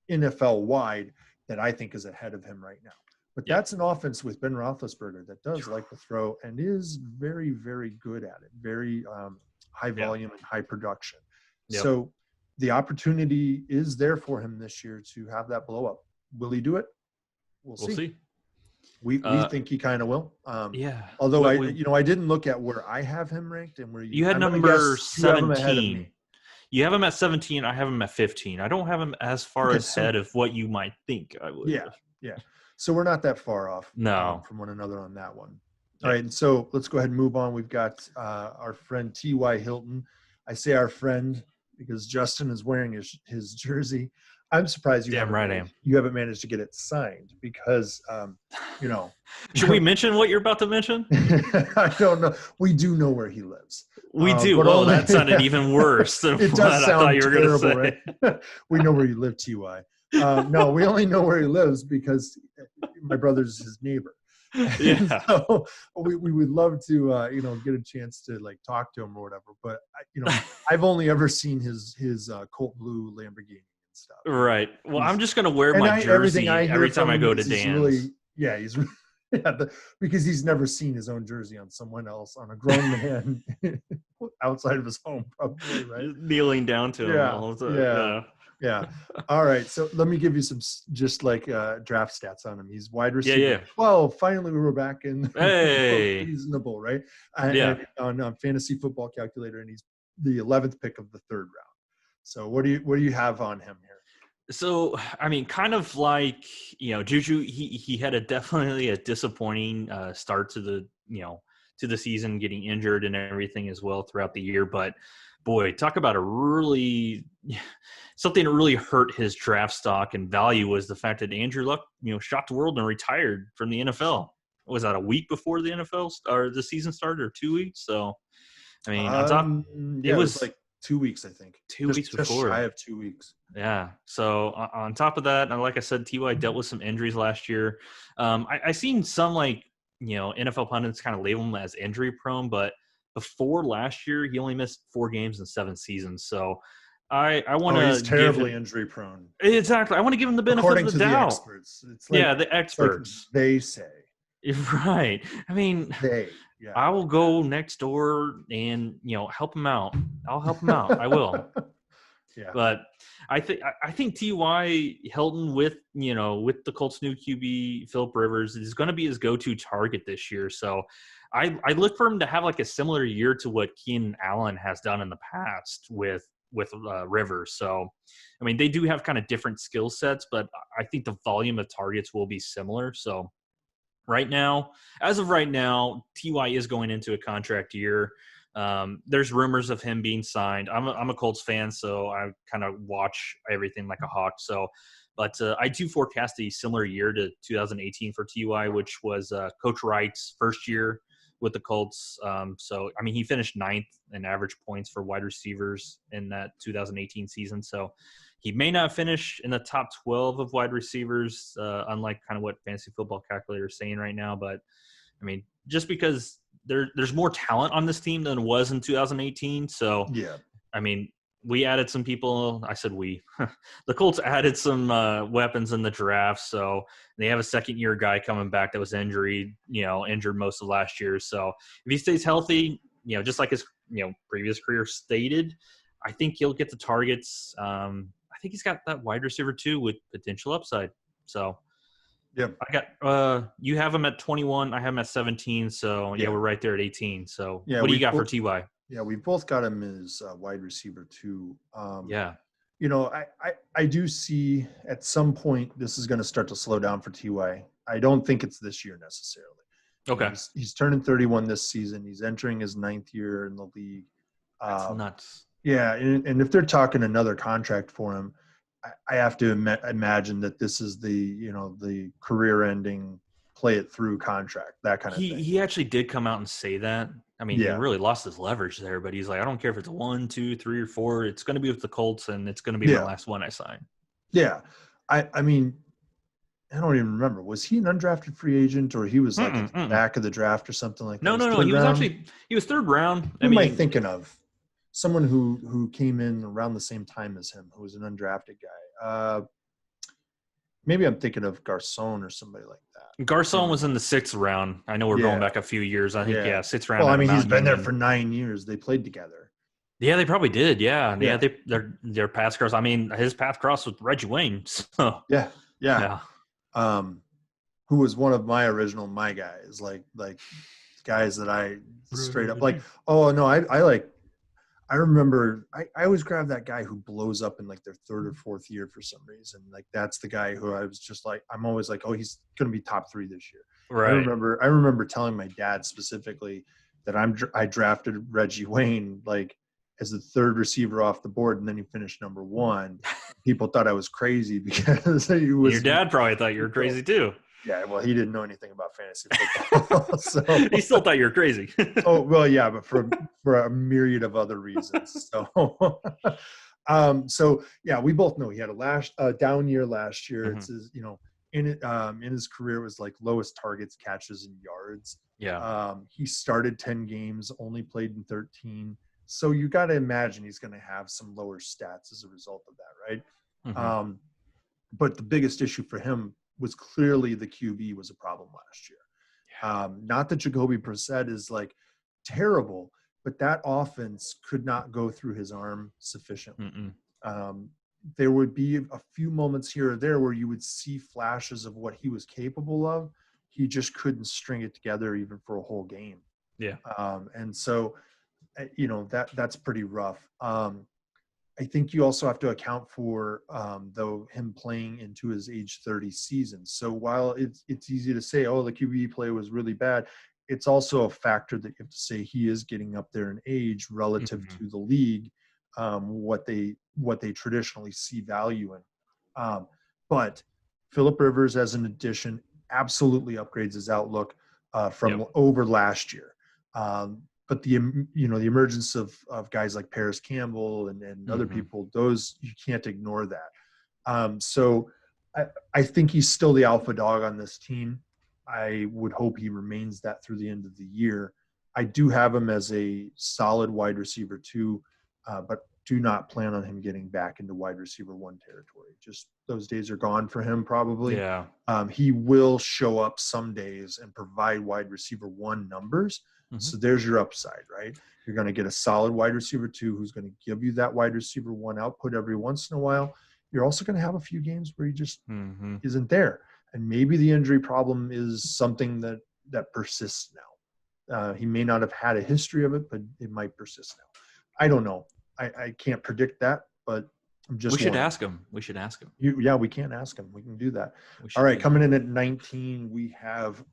NFL wide that I think is ahead of him right now. But that's an offense with Ben Roethlisberger that does like to throw and is very, very good at it. Very high volume and high production. So the opportunity is there for him this year to have that blow up. Will he do it? We'll see. We think he kind of will. Although I didn't look at where I have him ranked and where you had number 17. You have him at 17. I have him at 15. I don't have him as far ahead of what you might think I would. Yeah. So we're not that far off. From one another on that one. All right. And so let's go ahead and move on. We've got our friend T.Y. Hilton. I say our friend because Justin is wearing his jersey. I'm surprised you haven't managed to get it signed because, Should we mention what you're about to mention? I don't know. We do know where he lives. We do. Well, that sounded even worse than it what does I sound thought you were going to say. Right? We know where you live, T.Y. No, we only know where he lives because my brother's his neighbor. Yeah. So we would love to, get a chance to talk to him or whatever. But I've only ever seen his Colt Blue Lamborghini. Stuff. Right. Well, I'm just going to wear my jersey every time I go to Dan's. Because he's never seen his own jersey on someone else, on a grown man outside of his home, probably, right? Kneeling down to him. Yeah. All right. So let me give you some just draft stats on him. He's wide receiver. Yeah. 12. Finally, we were back in reasonable, right? On Fantasy Football Calculator, and he's the 11th pick of the 3rd round. So what do you have on him here? So, I mean, kind of like, JuJu, he had definitely a disappointing start to the season, getting injured and everything as well throughout the year. But boy, talk about something that really hurt his draft stock and value was the fact that Andrew Luck, shocked the world and retired from the NFL. Was that a week before the NFL or the season started, or 2 weeks? So, I mean, on top, it was like 2 weeks, I think. 2 weeks before. Just shy of 2 weeks. Yeah. So on top of that, and like I said, T.Y. dealt with some injuries last year. I seen some NFL pundits kind of label him as injury prone, but before last year, he only missed 4 games in 7 seasons. So I want to. He's terribly injury prone. Exactly. I want to give him the benefit of the doubt. The experts. It's the experts. They say. Right. I mean, I will go next door and help him out. I'll help him out. I will. Yeah. But I think T.Y. Hilton with the Colts' new QB Philip Rivers is going to be his go-to target this year. So I look for him to have like a similar year to what Keenan Allen has done in the past with Rivers. So I mean, they do have kind of different skill sets, but I think the volume of targets will be similar. So as of right now, Ty is going into a contract year. There's rumors of him being signed. I'm a Colts fan, so I kind of watch everything like a hawk. So, but I do forecast a similar year to 2018 for Ty, which was Coach Wright's first year with the Colts. So, I mean, he finished 9th in average points for wide receivers in that 2018 season. So, he may not finish in the top 12 of wide receivers, unlike kind of what Fantasy Football Calculator is saying right now. But, I mean, just because there's more talent on this team than was in 2018. So, Yeah. I mean, we added some people. I said we. The Colts added some weapons in the draft. So they have a second-year guy coming back that was injured most of last year. So if he stays healthy, just like his previous career stated, I think he'll get the targets. I think he's got that wide receiver too with potential upside. So yeah, I got you have him at 21. I have him at 17. So yeah, we're right there at 18. So what do you got for Ty? Yeah, we both got him as wide receiver too. Yeah. I do see at some point this is going to start to slow down for Ty. I don't think it's this year necessarily. Okay. He's turning 31 this season. He's entering his 9th year in the league. That's nuts. Yeah, and if they're talking another contract for him, I have to imagine that this is the career-ending, play-it-through contract, that kind of thing. He actually did come out and say that. I mean, he really lost his leverage there, but he's like, I don't care if it's 1, 2, 3, or 4. It's going to be with the Colts, and it's going to be my last one I sign. Yeah, I mean, I don't even remember. Was he an undrafted free agent, or he was like at the back of the draft or something like that? No. He was 3rd round. Who am I thinking of? Someone who came in around the same time as him, who was an undrafted guy. Maybe I'm thinking of Garcon or somebody like that. Garcon was in the 6th round. I know we're going back a few years. I think 6th round. Well, I mean, he's been there for 9 years. They played together. Yeah, they probably did. Yeah. Their paths crossed. I mean, his path crossed with Reggie Wayne. So yeah. Who was one of my guys, like guys that I straight up like. Oh no, I remember I always grab that guy who blows up in like their 3rd or 4th year for some reason. Like that's the guy who I was just like, I'm always like, oh, he's going to be top 3 this year. Right. I remember telling my dad specifically that I drafted Reggie Wayne like as the 3rd receiver off the board, and then he finished number 1. People thought I was crazy because he was. Your dad probably thought you were crazy too. Yeah, well, he didn't know anything about fantasy football, so he still thought you were crazy. Oh well, yeah, but for a myriad of other reasons. So, so yeah, we both know he had a down year last year. Mm-hmm. It's his, in his career it was like lowest targets, catches, and yards. Yeah. He started 10 games, only played in 13. So you got to imagine he's going to have some lower stats as a result of that, right? Mm-hmm. But the biggest issue for him was clearly the QB was a problem last year. Yeah. Not that Jacoby Brissett is like terrible, but that offense could not go through his arm sufficiently. There would be a few moments here or there where you would see flashes of what he was capable of. He just couldn't string it together even for a whole game. Yeah. And so, that's pretty rough. I think you also have to account for, though, him playing into his age 30 season. So while it's easy to say, oh, the QB play was really bad, it's also a factor that you have to say he is getting up there in age relative to the league, what they traditionally see value in. But Philip Rivers, as an addition, absolutely upgrades his outlook from over last year. But the emergence of guys like Paris Campbell and other people, those you can't ignore that. So I think he's still the alpha dog on this team. I would hope he remains that through the end of the year. I do have him as a solid wide receiver too, but do not plan on him getting back into wide receiver 1 territory. Just those days are gone for him probably. Yeah. He will show up some days and provide wide receiver 1 numbers. So there's your upside, right? You're going to get a solid wide receiver 2 who's going to give you that wide receiver 1 output every once in a while. You're also going to have a few games where he just isn't there. And maybe the injury problem is something that persists now. He may not have had a history of it, but it might persist now. I don't know. I can't predict that, but I'm just We should wondering. ask him. We should ask him. We can ask him. We can do that. All right, coming in at 19, we have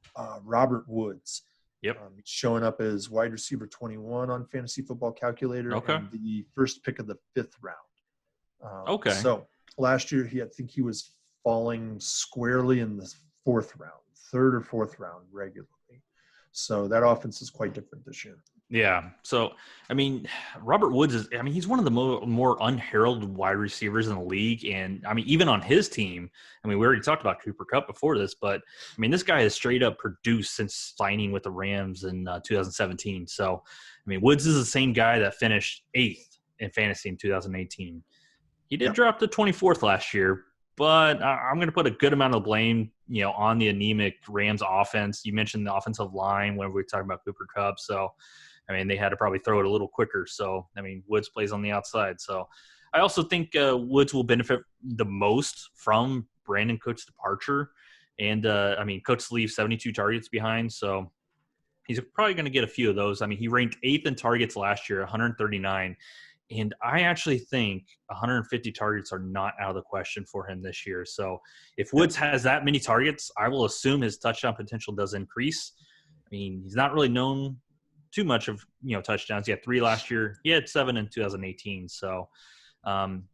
Robert Woods. Yep. He's showing up as wide receiver 21 on Fantasy Football Calculator and the first pick of the 5th round. So last year, I think he was falling squarely in the 4th round, 3rd or 4th round regularly. So that offense is quite different this year. Yeah. So, I mean, Robert Woods he's one of the more unheralded wide receivers in the league. And, I mean, even on his team, we already talked about Cooper Kupp before this, but, this guy has straight up produced since signing with the Rams in 2017. So, Woods is the same guy that finished 8th in fantasy in 2018. He did drop to 24th last year, but I'm going to put a good amount of blame, on the anemic Rams offense. You mentioned the offensive line when we were talking about Cooper Kupp. So, they had to probably throw it a little quicker. So, Woods plays on the outside. So, I also think Woods will benefit the most from Brandon Cook's departure. And, Cook's leaves 72 targets behind. So, he's probably going to get a few of those. He ranked 8th in targets last year, 139. And I actually think 150 targets are not out of the question for him this year. So, if Woods has that many targets, I will assume his touchdown potential does increase. He's not really known too much of touchdowns. He had 3 last year. He had 7 in 2018. So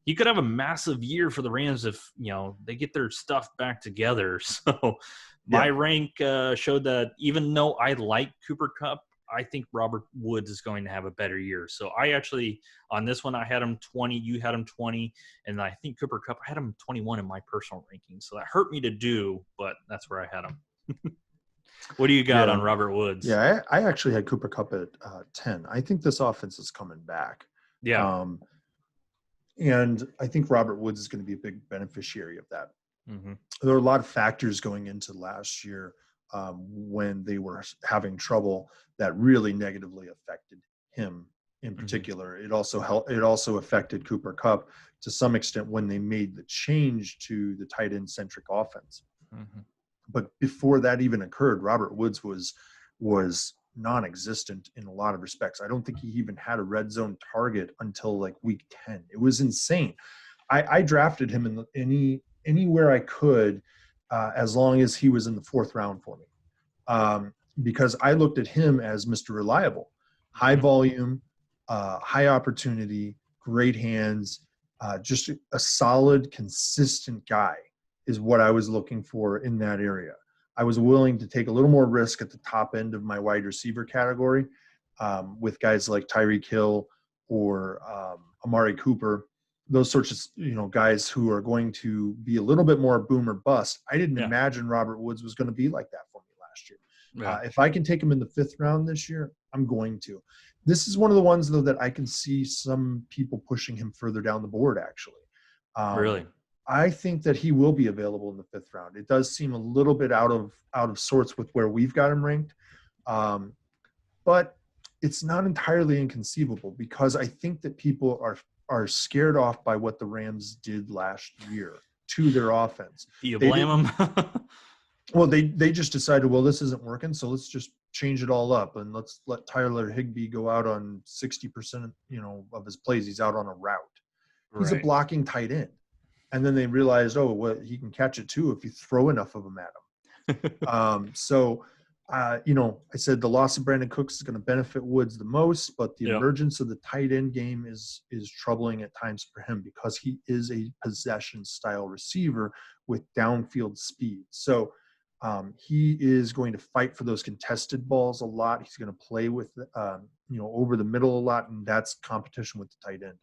he could have a massive year for the Rams if they get their stuff back together. So my rank showed that even though I like Cooper Kupp, I think Robert Woods is going to have a better year. So I actually on this one I had him 20. You had him 20, and I think Cooper Kupp I had him 21 in my personal ranking. So that hurt me to do, but that's where I had him. What do you got on Robert Woods? Yeah, I actually had Cooper Kupp at 10. I think this offense is coming back. Yeah. And I think Robert Woods is going to be a big beneficiary of that. There are a lot of factors going into last year when they were having trouble that really negatively affected him in particular. It also affected Cooper Kupp to some extent when they made the change to the tight end centric offense. But before that even occurred, Robert Woods was non-existent in a lot of respects. I don't think he even had a red zone target until like week 10. It was insane. I drafted him in anywhere I could as long as he was in the 4th round for me, because I looked at him as Mr. Reliable, high volume, high opportunity, great hands, just a solid, consistent guy is what I was looking for in that area. I was willing to take a little more risk at the top end of my wide receiver category with guys like Tyreek Hill or Amari Cooper, those sorts of guys who are going to be a little bit more boom or bust. I didn't imagine Robert Woods was going to be like that for me last year. If I can take him in the 5th round this year, I'm going to. This is one of the ones, though, that I can see some people pushing him further down the board, actually. Really? I think that he will be available in the 5th round. It does seem a little bit out of sorts with where we've got him ranked. But it's not entirely inconceivable because I think that people are scared off by what the Rams did last year to their offense. Do you blame them? Well, they just decided, well, this isn't working, so let's just change it all up and let's let Tyler Higbee go out on 60%, of his plays. He's out on a route. He's a blocking tight end. And then they realized, he can catch it too if you throw enough of them at him. I said the loss of Brandon Cooks is going to benefit Woods the most, but the emergence of the tight end game is troubling at times for him because he is a possession style receiver with downfield speed. So he is going to fight for those contested balls a lot. He's going to play with, over the middle a lot, and that's competition with the tight end.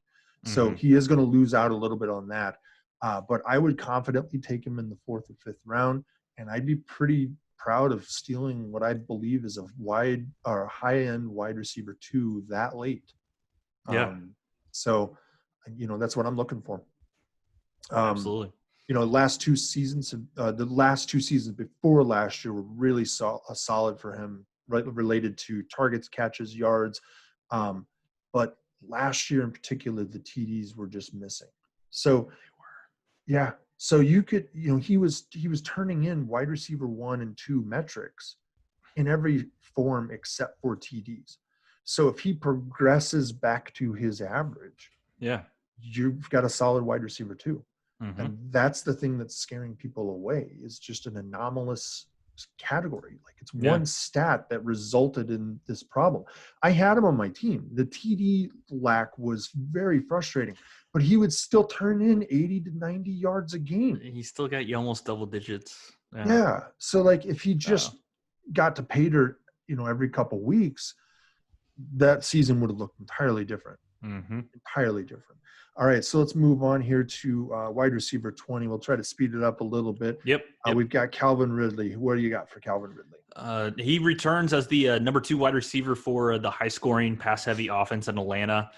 So he is going to lose out a little bit on that. But I would confidently take him in the 4th or 5th round, and I'd be pretty proud of stealing what I believe is a high-end wide receiver 2 that late. So, that's what I'm looking for. Absolutely. The last 2 seasons before last year were really solid for him related to targets, catches, yards. But last year in particular, the TDs were just missing. So yeah. So you could, he was turning in wide receiver 1 and 2 metrics in every form except for TDs. So if he progresses back to his average, you've got a solid wide receiver 2. Mm-hmm. And that's the thing that's scaring people away, is just an anomalous category. Like, it's one stat that resulted in this problem. I had him on my team. The TD lack was very frustrating, but he would still turn in 80 to 90 yards a game. He still got you almost double digits. Yeah. So like, if he just got to pay dirt, every couple weeks, that season would have looked entirely different. Mm-hmm. Entirely different. All right, so let's move on here to wide receiver 20. We'll try to speed it up a little bit. Yep. We've got Calvin Ridley. What do you got for Calvin Ridley? He returns as the number 2 wide receiver for the high-scoring, pass-heavy offense in Atlanta.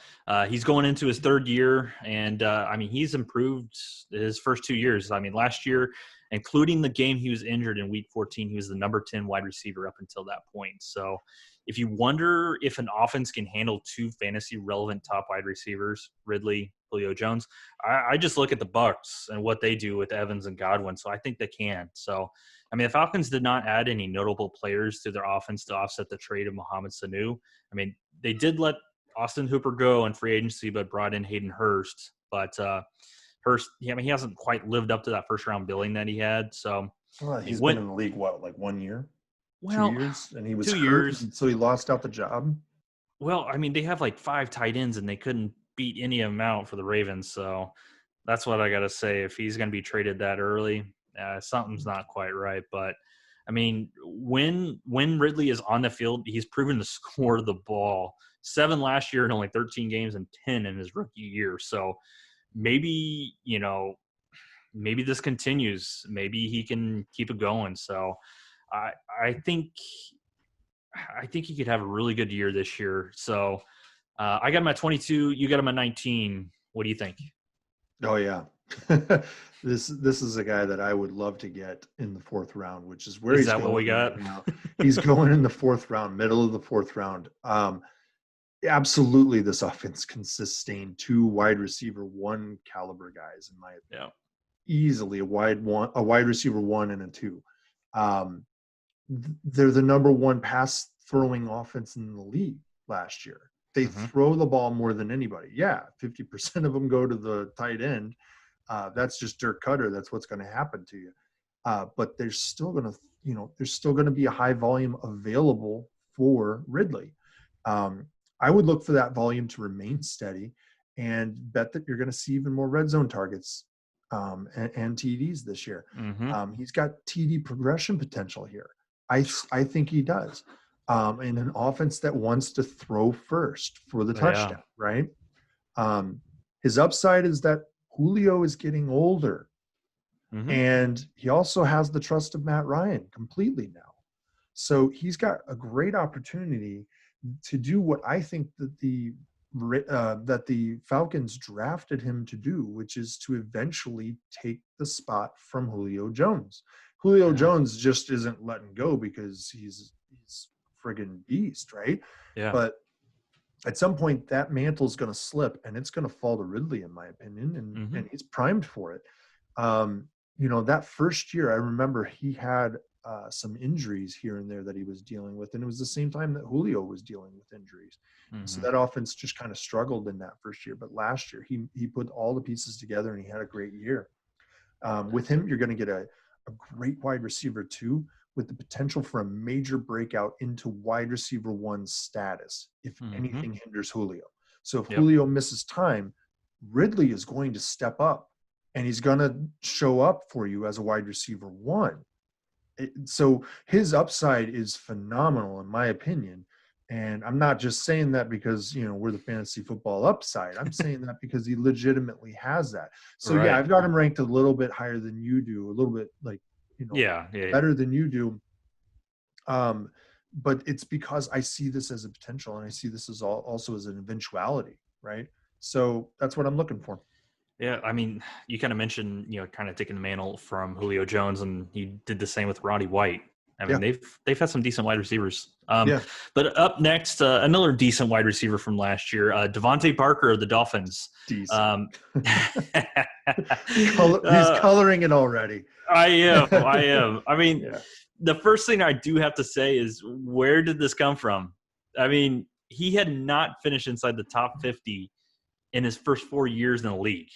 He's going into his 3rd year, and, he's improved his first 2 years. Last year, including the game he was injured in Week 14, he was the number 10 wide receiver up until that point. So if you wonder if an offense can handle 2 fantasy-relevant top wide receivers, Ridley, Julio Jones, I just look at the Bucs and what they do with Evans and Godwin, so I think they can. So, the Falcons did not add any notable players to their offense to offset the trade of Mohamed Sanu. They did let Austin Hooper go in free agency, but brought in Hayden Hurst. But Hurst, he hasn't quite lived up to that first-round billing that he had. So he's been in the league, like 1 year? Well, 2 years? And he was 2 hurt, years. So he lost out the job? Well, they have like 5 tight ends, and they couldn't beat any of them out for the Ravens. So that's what I got to say. If he's going to be traded that early, something's not quite right. But, when Ridley is on the field, he's proven to score the ball. 7 last year in only 13 games and 10 in his rookie year. So maybe, maybe this continues. Maybe he can keep it going. So I think he could have a really good year this year. So I got him at 22. You got him at 19. What do you think? Oh, yeah. This is a guy that I would love to get in the 4th round, which is where he's going. Is that what we got? Right now. He's going in the 4th round, middle of the 4th round. Absolutely, this offense can sustain 2 wide receiver 1 caliber guys, in my opinion. Easily a wide receiver 1 and a 2. They're the number 1 pass throwing offense in the league last year. They throw the ball more than anybody. 50% of them go to the tight end. That's just Dirk Cutter. That's what's going to happen to you. But there's still going to be a high volume available for Ridley. I would look for that volume to remain steady, and bet that you're going to see even more red zone targets and TDs this year. He's got TD progression potential here. I think he does. In an offense that wants to throw first for the touchdown, right? His upside is that Julio is getting older, and he also has the trust of Matt Ryan completely now. So he's got a great opportunity to do what I think that the Falcons drafted him to do, which is to eventually take the spot from Julio Jones. Julio Jones just isn't letting go because he's friggin' beast, right? But at some point that mantle is going to slip, and it's going to fall to Ridley, in my opinion, and he's primed for it. That first year, I remember he had some injuries here and there that he was dealing with, and it was the same time that Julio was dealing with injuries. So that offense just kind of struggled in that first year. But last year, he put all the pieces together, and he had a great year. With him, you're going to get a great wide receiver 2 with the potential for a major breakout into wide receiver 1 status if anything hinders Julio. So if Julio misses time, Ridley is going to step up, and he's going to show up for you as a wide receiver 1. So his upside is phenomenal, in my opinion. And I'm not just saying that because, we're the fantasy football upside. I'm saying that because he legitimately has that. So, I've got him ranked a little bit higher than you do, a little bit better than you do. But it's because I see this as a potential, and I see this as also as an eventuality, right? So that's what I'm looking for. Yeah, you kind of mentioned, kind of taking the mantle from Julio Jones, and he did the same with Roddy White. They've had some decent wide receivers Yeah. But up next, another decent wide receiver from last year, DeVante Parker of the Dolphins. Decent. He's coloring it already. I am. I mean, Yeah. the first thing I do have to say is, where did this come from? I mean, he had not finished inside the top 50 in his first 4 years in the league.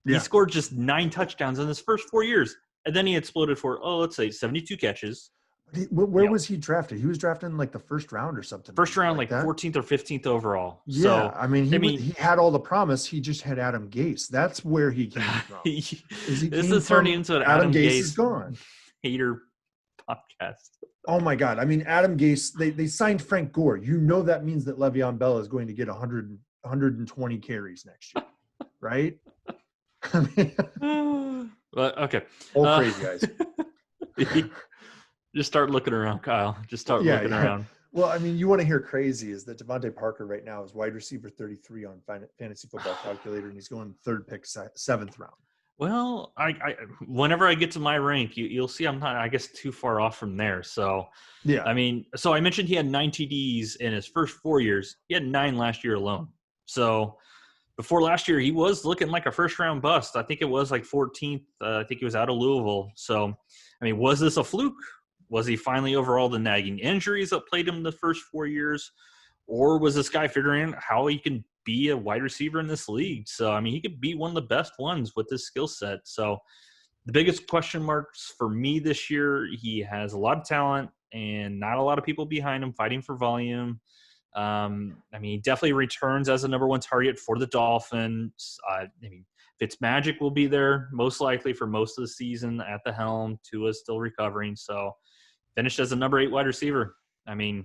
He Yeah. scored just 9 touchdowns in his first 4 years. And then he exploded for, let's say 72 catches. Where was he drafted? He was drafted in like the first round or something. First round, like 14th or 15th overall. Yeah, so, I mean, he had all the promise. He just had Adam Gase. That's where he came from. This is turning into an Adam Gase is gone. hater podcast. Oh my God! I mean, Adam Gase. They signed Frank Gore. You know that means that Le'Veon Bell is going to get 120 carries next year, right? I mean, okay. All crazy guys. Just start looking around, Kyle. Just start looking around. Well, I mean, you want to hear crazy is that DeVante Parker right now is wide receiver 33 on Fantasy Football Calculator, and he's going third pick, 7th round. Well, I whenever I get to my rank, you'll see I'm not, I guess, too far off from there. So, yeah. I mean, so I mentioned he had 9 TDs in his first 4 years. He had 9 last year alone. So, before last year, he was looking like a first-round bust. I think it was like 14th. I think he was out of Louisville. So, I mean, was this a fluke? Was he finally over all the nagging injuries that played him the first 4 years? Or was this guy figuring out how he can be a wide receiver in this league? So, I mean, he could be one of the best ones with this skill set. So, the biggest question marks for me this year, he has a lot of talent and not a lot of people behind him fighting for volume. I mean, he definitely returns as a number 1 target for the Dolphins. I mean, Fitzmagic will be there most likely for most of the season at the helm. Tua's still recovering. So, finished as a number 8 wide receiver. I mean,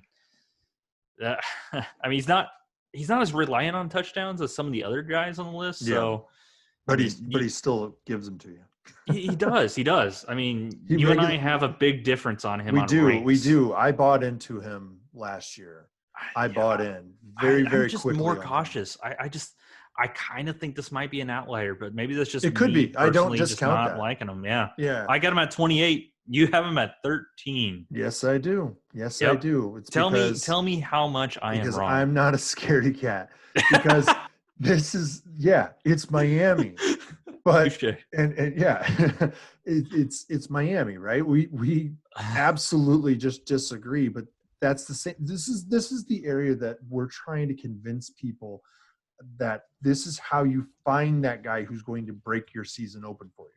he's not as reliant on touchdowns as some of the other guys on the list. Yeah. So, but he still gives them to you. He does. I mean, you and I have a big difference on him. We do. I bought into him last year. I bought in very just quickly. More cautious. I kind of think this might be an outlier, but maybe that's just it could be. I don't discount not that. Liking him. Yeah. I got him at 28. You have him at 13. Yes, I do. I do. It's tell me how much I am wrong. Because I'm not a scaredy cat. Because this is it's Miami. But and yeah, it's Miami, right? We absolutely just disagree, but that's the same. This is the area that we're trying to convince people that this is how you find that guy who's going to break your season open for you.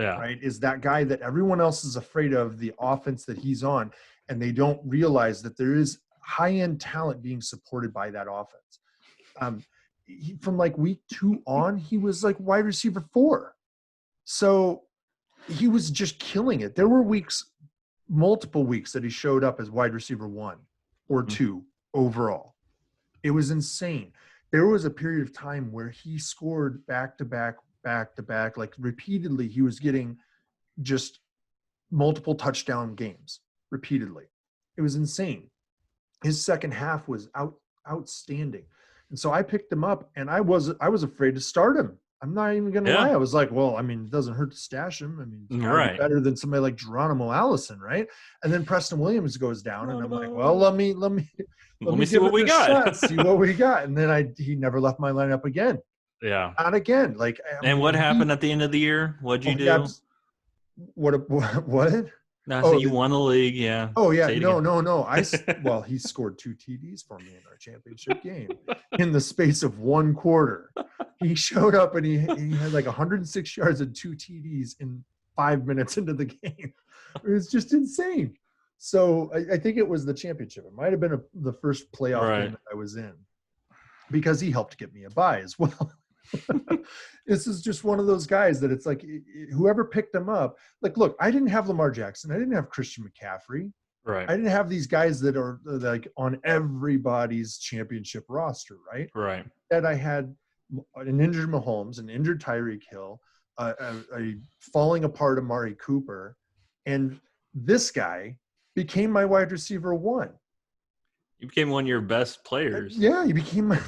Yeah. Right. Is that guy that everyone else is afraid of, the offense that he's on, and they don't realize that there is high-end talent being supported by that offense. From like week 2 on, he was like wide receiver 4. So he was just killing it. There were multiple weeks that he showed up as wide receiver 1 or 2 overall. It was insane. There was a period of time where he scored back-to-back, like repeatedly. He was getting just multiple touchdown games repeatedly. It was insane. His second half was outstanding. And so I picked him up, and I was afraid to start him. I'm not even going to lie. I was like, well, I mean, it doesn't hurt to stash him. I mean, it's gotta be better than somebody like Geronimo Allison, right? And then Preston Williams goes down, and I'm like, well, let me see what we got. See what we got. And then he never left my lineup again. Yeah. Not again. Like, and what happened at the end of the year? What'd you do? What? No, so you won the league, yeah. Oh yeah, no. He scored 2 TDs for me in our championship game in the space of 1 quarter. He showed up and he had like 106 yards and 2 TDs in 5 minutes into the game. It was just insane. So I think it was the championship. It might have been the first playoff game that I was in, because he helped get me a bye as well. This is just one of those guys that it's like, whoever picked him up, like, look, I didn't have Lamar Jackson. I didn't have Christian McCaffrey. Right. I didn't have these guys that are like on everybody's championship roster, right? Right. That I had an injured Mahomes, an injured Tyreek Hill, a falling apart Amari Cooper, and this guy became my wide receiver 1. You became one of your best players. Yeah, he became my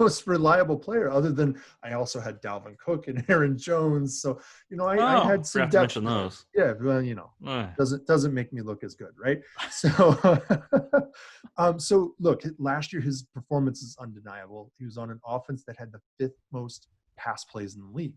most reliable player. Other than I also had Dalvin Cook and Aaron Jones, so I had some Forgot to depth mention there. those. Yeah, well, doesn't make me look as good, right? So, so look, last year his performance is undeniable. He was on an offense that had the 5th most pass plays in the league.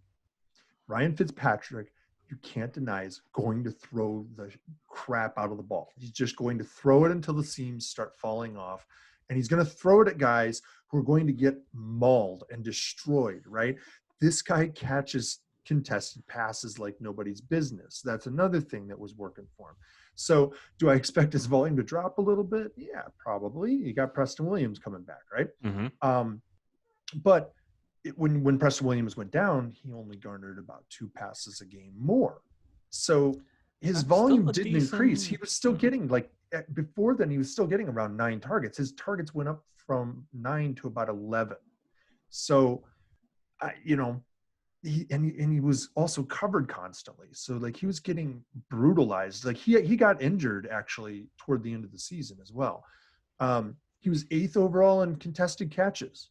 Ryan Fitzpatrick, you can't deny, is going to throw the crap out of the ball. He's just going to throw it until the seams start falling off. And he's going to throw it at guys who are going to get mauled and destroyed, right? This guy catches contested passes like nobody's business. That's another thing that was working for him. So do I expect his volume to drop a little bit? Yeah, probably. You got Preston Williams coming back, right? Mm-hmm. But when Preston Williams went down, he only garnered about 2 passes a game more. So his volume didn't increase. He was still getting, before then, he was still getting around 9 targets. His targets went up from 9 to about 11. So, he was also covered constantly. So he was getting brutalized. He got injured actually toward the end of the season as well. He was 8th overall in contested catches.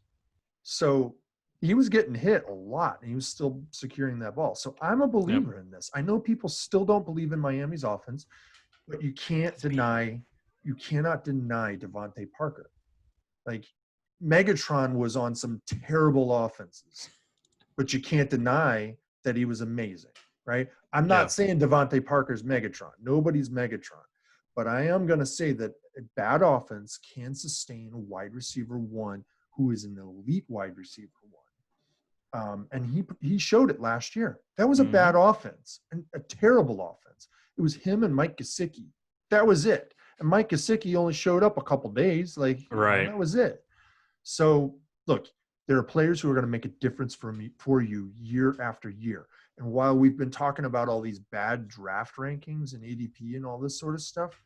So he was getting hit a lot, and he was still securing that ball. So I'm a believer in this. I know people still don't believe in Miami's offense, but you cannot deny DeVante Parker. Megatron was on some terrible offenses, but you can't deny that he was amazing, right? I'm not saying DeVante Parker's Megatron. Nobody's Megatron. But I am going to say that a bad offense can sustain a wide receiver 1 who is an elite wide receiver 1. And he showed it last year. That was a bad offense, and a terrible offense. It was him and Mike Gesicki. That was it. And Mike Gesicki only showed up a couple days. That was it. So, look, there are players who are going to make a difference for you year after year. And while we've been talking about all these bad draft rankings and ADP and all this sort of stuff,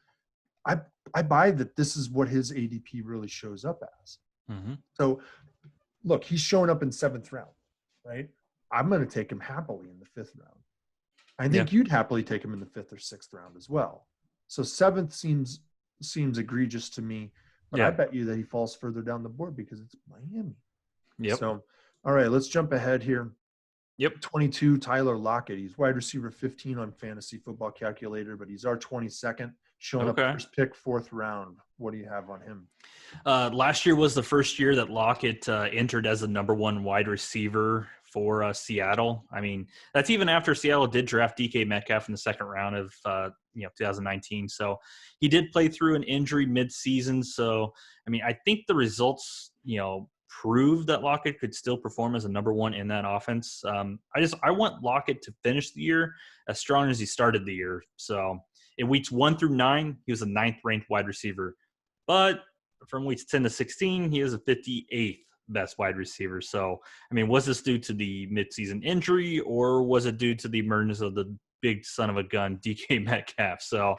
I buy that this is what his ADP really shows up as. Mm-hmm. So, look, he's showing up in 7th round, right? I'm going to take him happily in the 5th round. I think you'd happily take him in the 5th or 6th round as well. So 7th seems egregious to me, but I bet you that he falls further down the board because it's Miami. Yep. So, all right, let's jump ahead here. Yep. 22, Tyler Lockett. He's wide receiver 15 on Fantasy Football Calculator, but he's our 22nd, showing up first pick, 4th round. What do you have on him? Last year was the first year that Lockett entered as the number 1 wide receiver for Seattle. I mean, that's even after Seattle did draft DK Metcalf in the 2nd round of 2019. So he did play through an injury mid-season. So, I mean, I think the results, prove that Lockett could still perform as a number 1 in that offense. I want Lockett to finish the year as strong as he started the year. So in weeks 1 through 9, he was the 9th ranked wide receiver. But from weeks 10 to 16, he is a 58th best wide receiver. So, I mean, was this due to the midseason injury, or was it due to the emergence of the big son of a gun, DK Metcalf? So,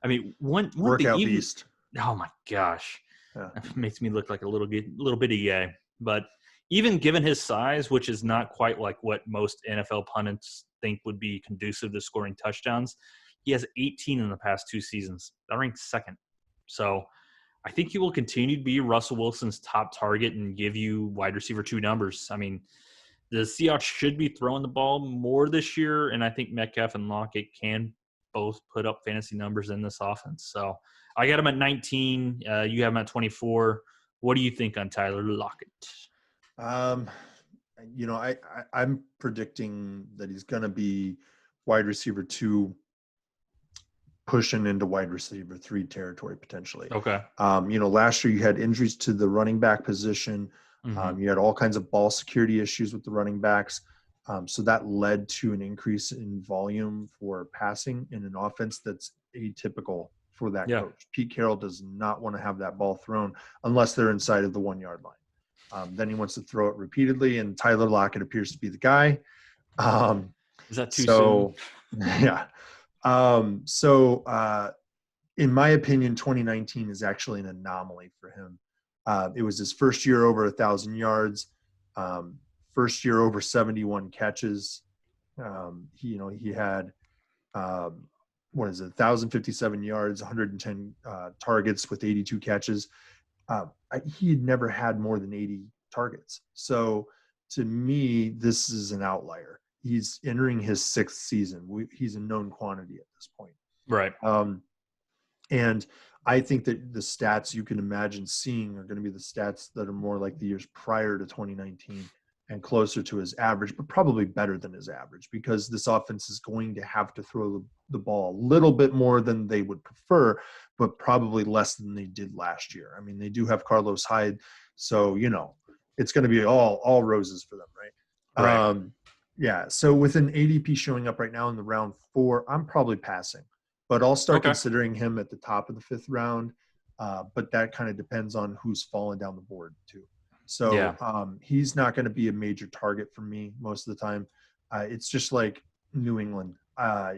I mean, workout beast. Oh my gosh. It makes me look like a little bitty guy. But even given his size, which is not quite like what most NFL pundits think would be conducive to scoring touchdowns, he has 18 in the past 2 seasons. That ranks 2nd. So I think he will continue to be Russell Wilson's top target and give you wide receiver 2 numbers. I mean, the Seahawks should be throwing the ball more this year, and I think Metcalf and Lockett can both put up fantasy numbers in this offense. So I got him at 19. You have him at 24. What do you think on Tyler Lockett? I'm predicting that he's going to be wide receiver 2, pushing into wide receiver 3 territory potentially. Okay. Last year you had injuries to the running back position. Mm-hmm. You had all kinds of ball security issues with the running backs. So that led to an increase in volume for passing in an offense that's atypical for that coach. Pete Carroll does not want to have that ball thrown unless they're inside of the 1-yard line. Then he wants to throw it repeatedly, and Tyler Lockett appears to be the guy. Is that too soon? Yeah. In my opinion, 2019 is actually an anomaly for him. It was his first year over 1,000 yards, first year over 71 catches. He had 1,057 yards, 110 targets with 82 catches. he had never had more than 80 targets. So to me, this is an outlier. He's entering his 6th season. He's a known quantity at this point. Right. And I think that the stats you can imagine seeing are going to be the stats that are more like the years prior to 2019 and closer to his average, but probably better than his average, because this offense is going to have to throw the ball a little bit more than they would prefer, but probably less than they did last year. I mean, they do have Carlos Hyde, so, it's going to be all roses for them, right? Right. Yeah, so with an ADP showing up right now in the round 4, I'm probably passing. But I'll start Okay. considering him at the top of the 5th round. But that kind of depends on who's falling down the board too. So he's not going to be a major target for me most of the time. It's just like New England. I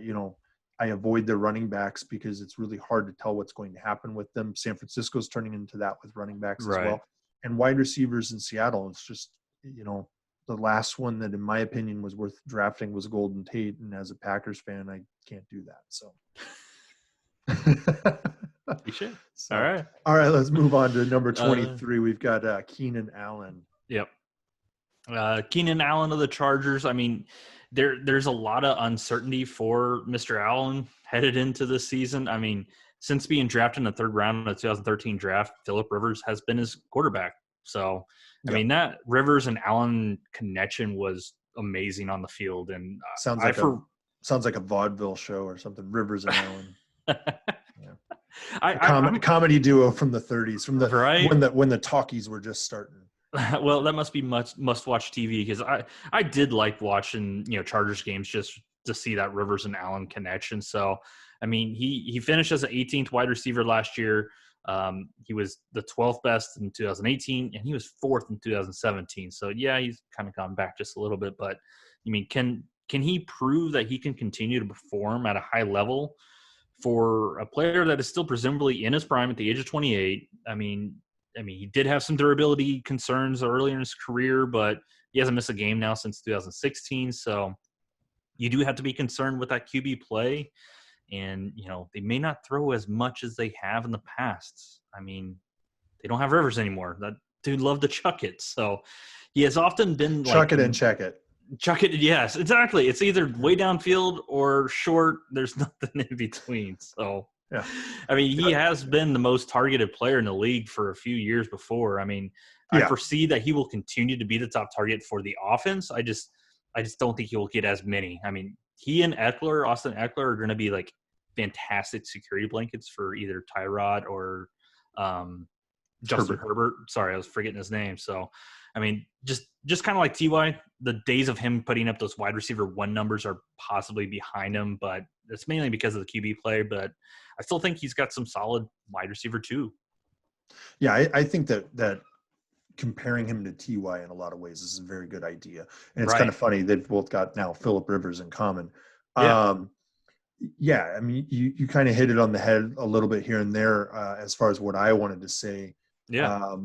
avoid their running backs because it's really hard to tell what's going to happen with them. San Francisco's turning into that with running backs as well. And wide receivers in Seattle, it's just, the last one that, in my opinion, was worth drafting was Golden Tate. And as a Packers fan, I can't do that. So. You should. So, all right. Let's move on to number 23. We've got Keenan Allen. Yep. Keenan Allen of the Chargers. I mean, there's a lot of uncertainty for Mr. Allen headed into this season. I mean, since being drafted in the 3rd round of the 2013 draft, Phillip Rivers has been his quarterback. So, I mean, that Rivers and Allen connection was amazing on the field. And sounds like a vaudeville show or something. Rivers and Allen. Comedy duo from the 30s, from the when the talkies were just starting. Well, that must be must-watch TV, because I did like watching Chargers games just to see that Rivers and Allen connection. So, I mean, he finished as an 18th wide receiver last year. He was the 12th best in 2018, and he was 4th in 2017. So, yeah, he's kind of gone back just a little bit. But, I mean, can he prove that he can continue to perform at a high level for a player that is still presumably in his prime at the age of 28? I mean, he did have some durability concerns earlier in his career, but he hasn't missed a game now since 2016. So you do have to be concerned with that QB play. And, they may not throw as much as they have in the past. I mean, they don't have Rivers anymore. That dude loved to chuck it. So he has often been chuck it and check it. Chuck it, yes, exactly. It's either way downfield or short. There's nothing in between. So, yeah. I mean, he has been the most targeted player in the league for a few years before. I mean, I foresee that he will continue to be the top target for the offense. I just don't think he will get as many. I mean, he and Austin Eckler, are going to be like fantastic security blankets for either Tyrod or Justin Herbert. Sorry, I was forgetting his name. So, I mean, just kind of like Ty, the days of him putting up those wide receiver 1 numbers are possibly behind him, but it's mainly because of the QB play. But I still think he's got some solid wide receiver 2. Yeah, I think that comparing him to Ty in a lot of ways is a very good idea. And it's kind of funny. They've both got now Phillip Rivers in common. Yeah. I mean, you kind of hit it on the head a little bit here and there as far as what I wanted to say. Yeah.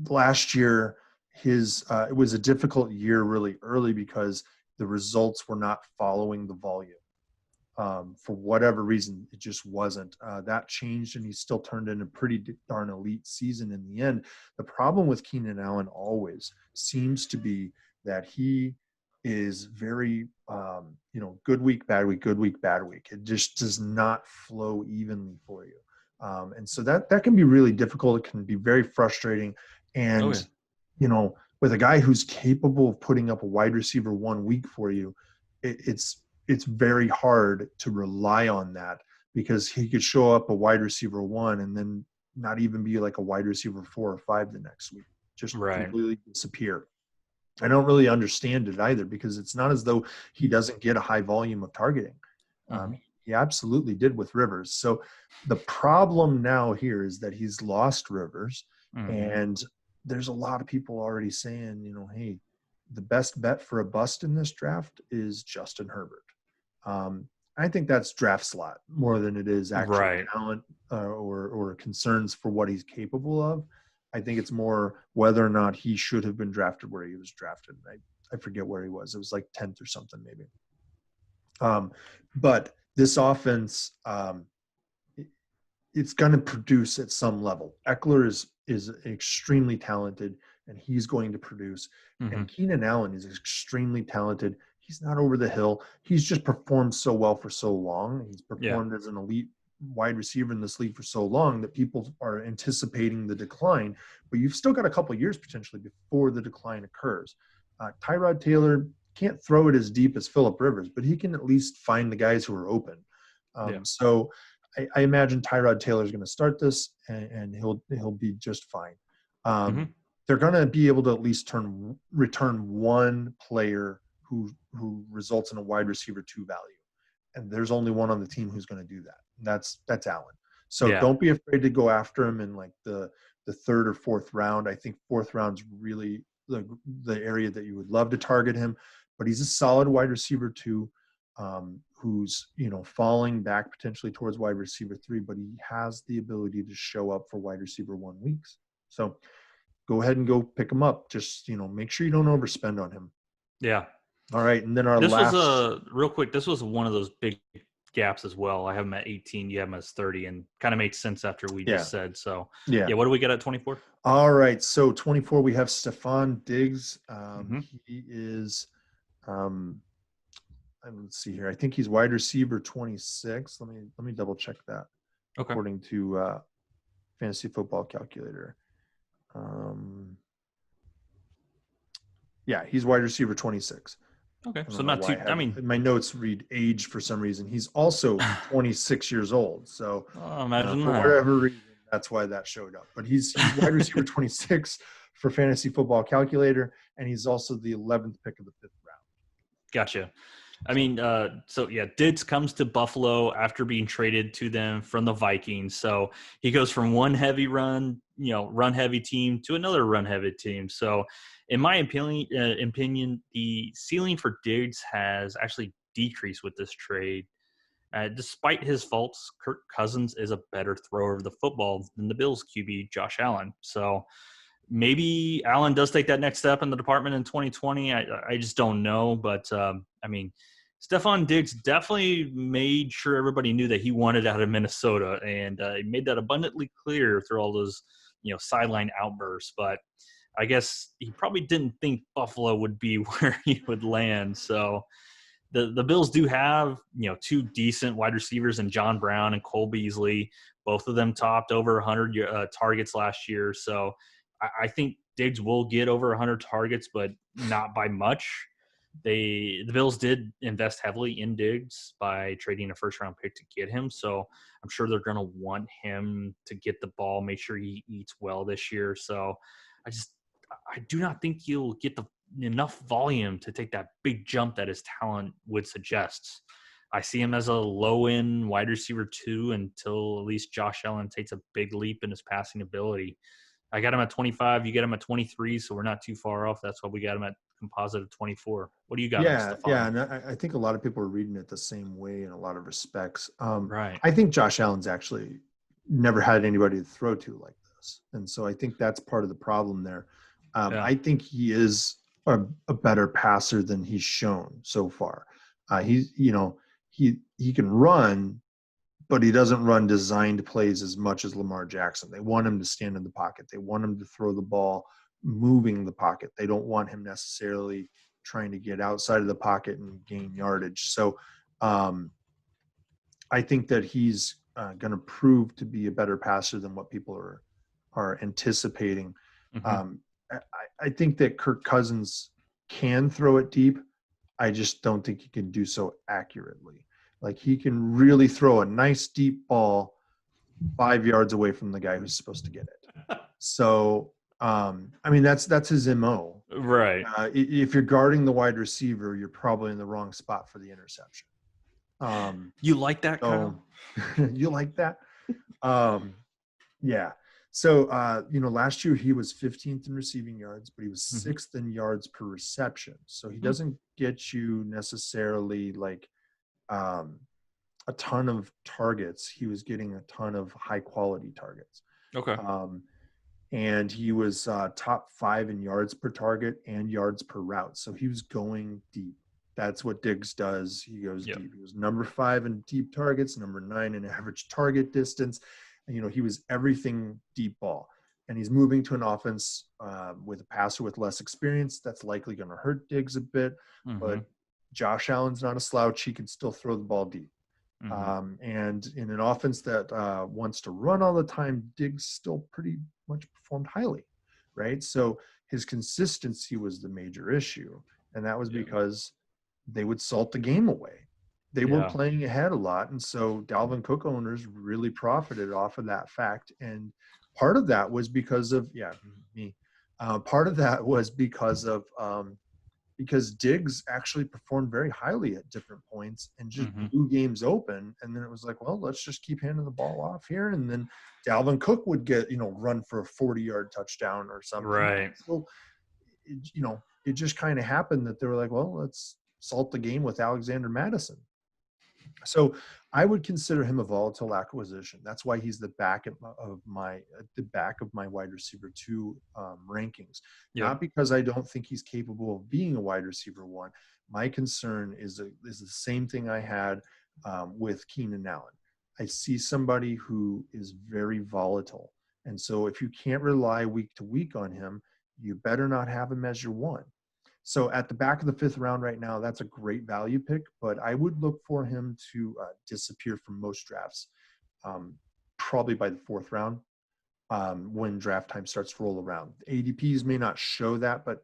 Last year, it was a difficult year really early because the results were not following the volume. For whatever reason, it just wasn't. That changed, and he still turned in a pretty darn elite season in the end. The problem with Keenan Allen always seems to be that he is very, good week, bad week, good week, bad week. It just does not flow evenly for you. And so that can be really difficult. It can be very frustrating. And, with a guy who's capable of putting up a wide receiver 1 week for you, it's very hard to rely on that, because he could show up a wide receiver 1 and then not even be like a wide receiver 4 or 5 the next week, just completely disappear. I don't really understand it either, because it's not as though he doesn't get a high volume of targeting. He absolutely did with Rivers. So the problem now here is that he's lost Rivers, and there's a lot of people already saying, hey, the best bet for a bust in this draft is Justin Herbert. I think that's draft slot more than it is actual talent or concerns for what he's capable of. I think it's more whether or not he should have been drafted where he was drafted. I forget where he was. It was like 10th or something maybe. But this offense, it's going to produce at some level. Eckler is extremely talented, and he's going to produce. Mm-hmm. And Keenan Allen is extremely talented. He's not over the hill. He's just performed so well for so long. He's performed as an elite wide receiver in this league for so long that people are anticipating the decline. But you've still got a couple of years potentially before the decline occurs. Tyrod Taylor can't throw it as deep as Phillip Rivers, but he can at least find the guys who are open. So I imagine Tyrod Taylor is going to start this, and he'll be just fine. They're going to be able to at least return one player who results in a wide receiver 2 value, and there's only one on the team who's going to do that. And that's Allen. So don't be afraid to go after him in like the third or fourth round. I think fourth round's really the area that you would love to target him, but he's a solid wide receiver 2. Who's falling back potentially towards wide receiver 3, but he has the ability to show up for wide receiver 1 weeks. So go ahead and go pick him up. Just make sure you don't overspend on him. Yeah. All right, and then this was real quick. This was one of those big gaps as well. I have him at 18. You have him as 30, and kind of makes sense after we just said. So what do we get at 24? All right, so 24 we have Stefon Diggs. He is. Let's see here. I think he's wide receiver 26. Let me double check that. Okay. According to Fantasy Football Calculator. He's wide receiver 26. Okay, so not too. My notes read age for some reason. He's also 26 years old. So imagine for whatever reason, that's why that showed up. But he's wide receiver 26 for Fantasy Football Calculator, and he's also the 11th pick of the 5th round. Gotcha. Diggs comes to Buffalo after being traded to them from the Vikings. So he goes from one heavy run heavy team to another run heavy team. So in my opinion, the ceiling for Diggs has actually decreased with this trade. Despite his faults, Kirk Cousins is a better thrower of the football than the Bills QB, Josh Allen. So maybe Allen does take that next step in the department in 2020. I just don't know. But, Stefon Diggs definitely made sure everybody knew that he wanted out of Minnesota, and he made that abundantly clear through all those, sideline outbursts. But I guess he probably didn't think Buffalo would be where he would land. So the Bills do have, 2 decent wide receivers in John Brown and Cole Beasley. Both of them topped over 100 targets last year. So I think Diggs will get over 100 targets, but not by much. The Bills did invest heavily in Diggs by trading a first-round pick to get him. So I'm sure they're going to want him to get the ball, make sure he eats well this year. So I do not think he'll get enough volume to take that big jump that his talent would suggest. I see him as a low-end wide receiver 2 until at least Josh Allen takes a big leap in his passing ability. I got him at 25. You get him at 23, so we're not too far off. That's why we got him at composite of 24. What do you got? And I think a lot of people are reading it the same way in a lot of respects. Right. I think Josh Allen's actually never had anybody to throw to like this, and so I think that's part of the problem there. I think he is a better passer than he's shown so far. He can run, but he doesn't run designed plays as much as Lamar Jackson. They want him to stand in the pocket. They want him to throw the ball moving the pocket. They don't want him necessarily trying to get outside of the pocket and gain yardage. So I think that he's going to prove to be a better passer than what people are anticipating. I think that Kirk Cousins can throw it deep. I just don't think he can do so accurately. Like, he can really throw a nice deep ball 5 yards away from the guy who's supposed to get it. So, that's his MO. Right. If you're guarding the wide receiver, you're probably in the wrong spot for the interception. You like that, Kyle? You like that? Yeah. So, last year he was 15th in receiving yards, but he was 6th in yards per reception. So he doesn't get you necessarily like a ton of targets. He was getting a ton of high quality targets. Okay. And he was top 5 in yards per target and yards per route. So he was going deep. That's what Diggs does. He goes deep. He was number 5 in deep targets, number 9 in average target distance. And, he was everything deep ball. And he's moving to an offense with a passer with less experience. That's likely going to hurt Diggs a bit. But Josh Allen's not a slouch. He can still throw the ball deep. And in an offense that wants to run all the time, Diggs still pretty much performed highly, right? So his consistency was the major issue. And that was because they would salt the game away. They were playing ahead a lot. And so Dalvin Cook owners really profited off of that fact. And part of that was because of, part of that was because Diggs actually performed very highly at different points and just blew games open. And then it was like, well, let's just keep handing the ball off here. And then Dalvin Cook would get, run for a 40-yard touchdown or something. Right. So, it just kind of happened that they were like, well, let's salt the game with Alexander Madison. So I would consider him a volatile acquisition. That's why he's the back of my wide receiver 2 rankings. Not because I don't think he's capable of being a wide receiver 1. My concern is the same thing I had with Keenan Allen. I see somebody who is very volatile. And so if you can't rely week to week on him, you better not have him as your 1. So at the back of the 5th round right now, that's a great value pick, but I would look for him to disappear from most drafts, probably by the 4th round when draft time starts to roll around. ADPs may not show that, but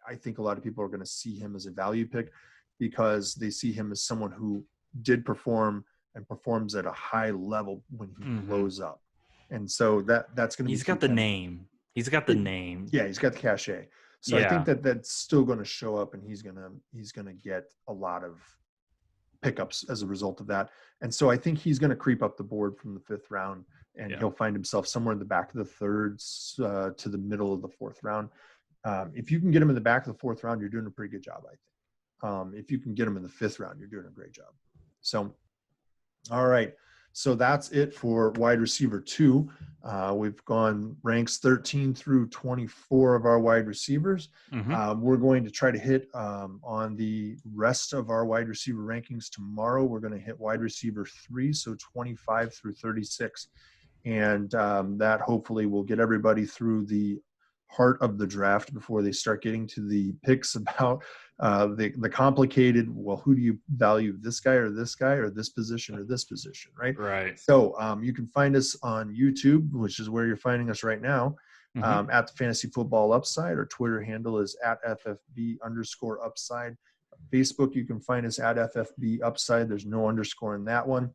I think a lot of people are going to see him as a value pick because they see him as someone who did perform and performs at a high level when he blows up. And so that's going to be. He's got the name. He's got the name. Yeah, he's got the cachet. So I think that's still going to show up, and he's going to get a lot of pickups as a result of that. And so I think he's going to creep up the board from the 5th round, and he'll find himself somewhere in the back of the 3rd to the middle of the 4th round. If you can get him in the back of the 4th round, you're doing a pretty good job, I think. If you can get him in the 5th round, you're doing a great job. So, all right. So that's it for wide receiver 2. We've gone ranks 13 through 24 of our wide receivers. We're going to try to hit on the rest of our wide receiver rankings tomorrow. We're going to hit wide receiver 3, so 25 through 36. And that hopefully will get everybody through the heart of the draft before they start getting to the picks about the complicated, well, who do you value, this guy or this position or this position, right? Right. So you can find us on YouTube, which is where you're finding us right now, at the Fantasy Football Upside. Our Twitter handle is at @FFB_upside. Facebook, you can find us at FFB Upside. There's no underscore in that one.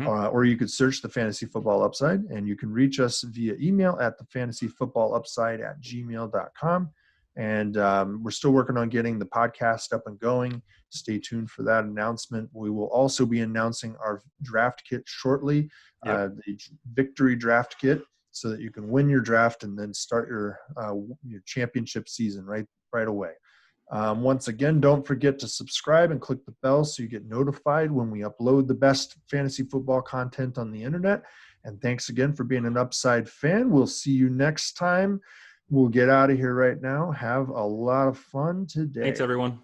Or you could search the Fantasy Football Upside, and you can reach us via email at thefantasyfootballupside@gmail.com. And we're still working on getting the podcast up and going. Stay tuned for that announcement. We will also be announcing our draft kit shortly, the Victory Draft Kit, so that you can win your draft and then start your championship season right away. Once again, don't forget to subscribe and click the bell so you get notified when we upload the best fantasy football content on the internet. And thanks again for being an Upside fan. We'll see you next time. We'll get out of here right now. Have a lot of fun today. Thanks, everyone.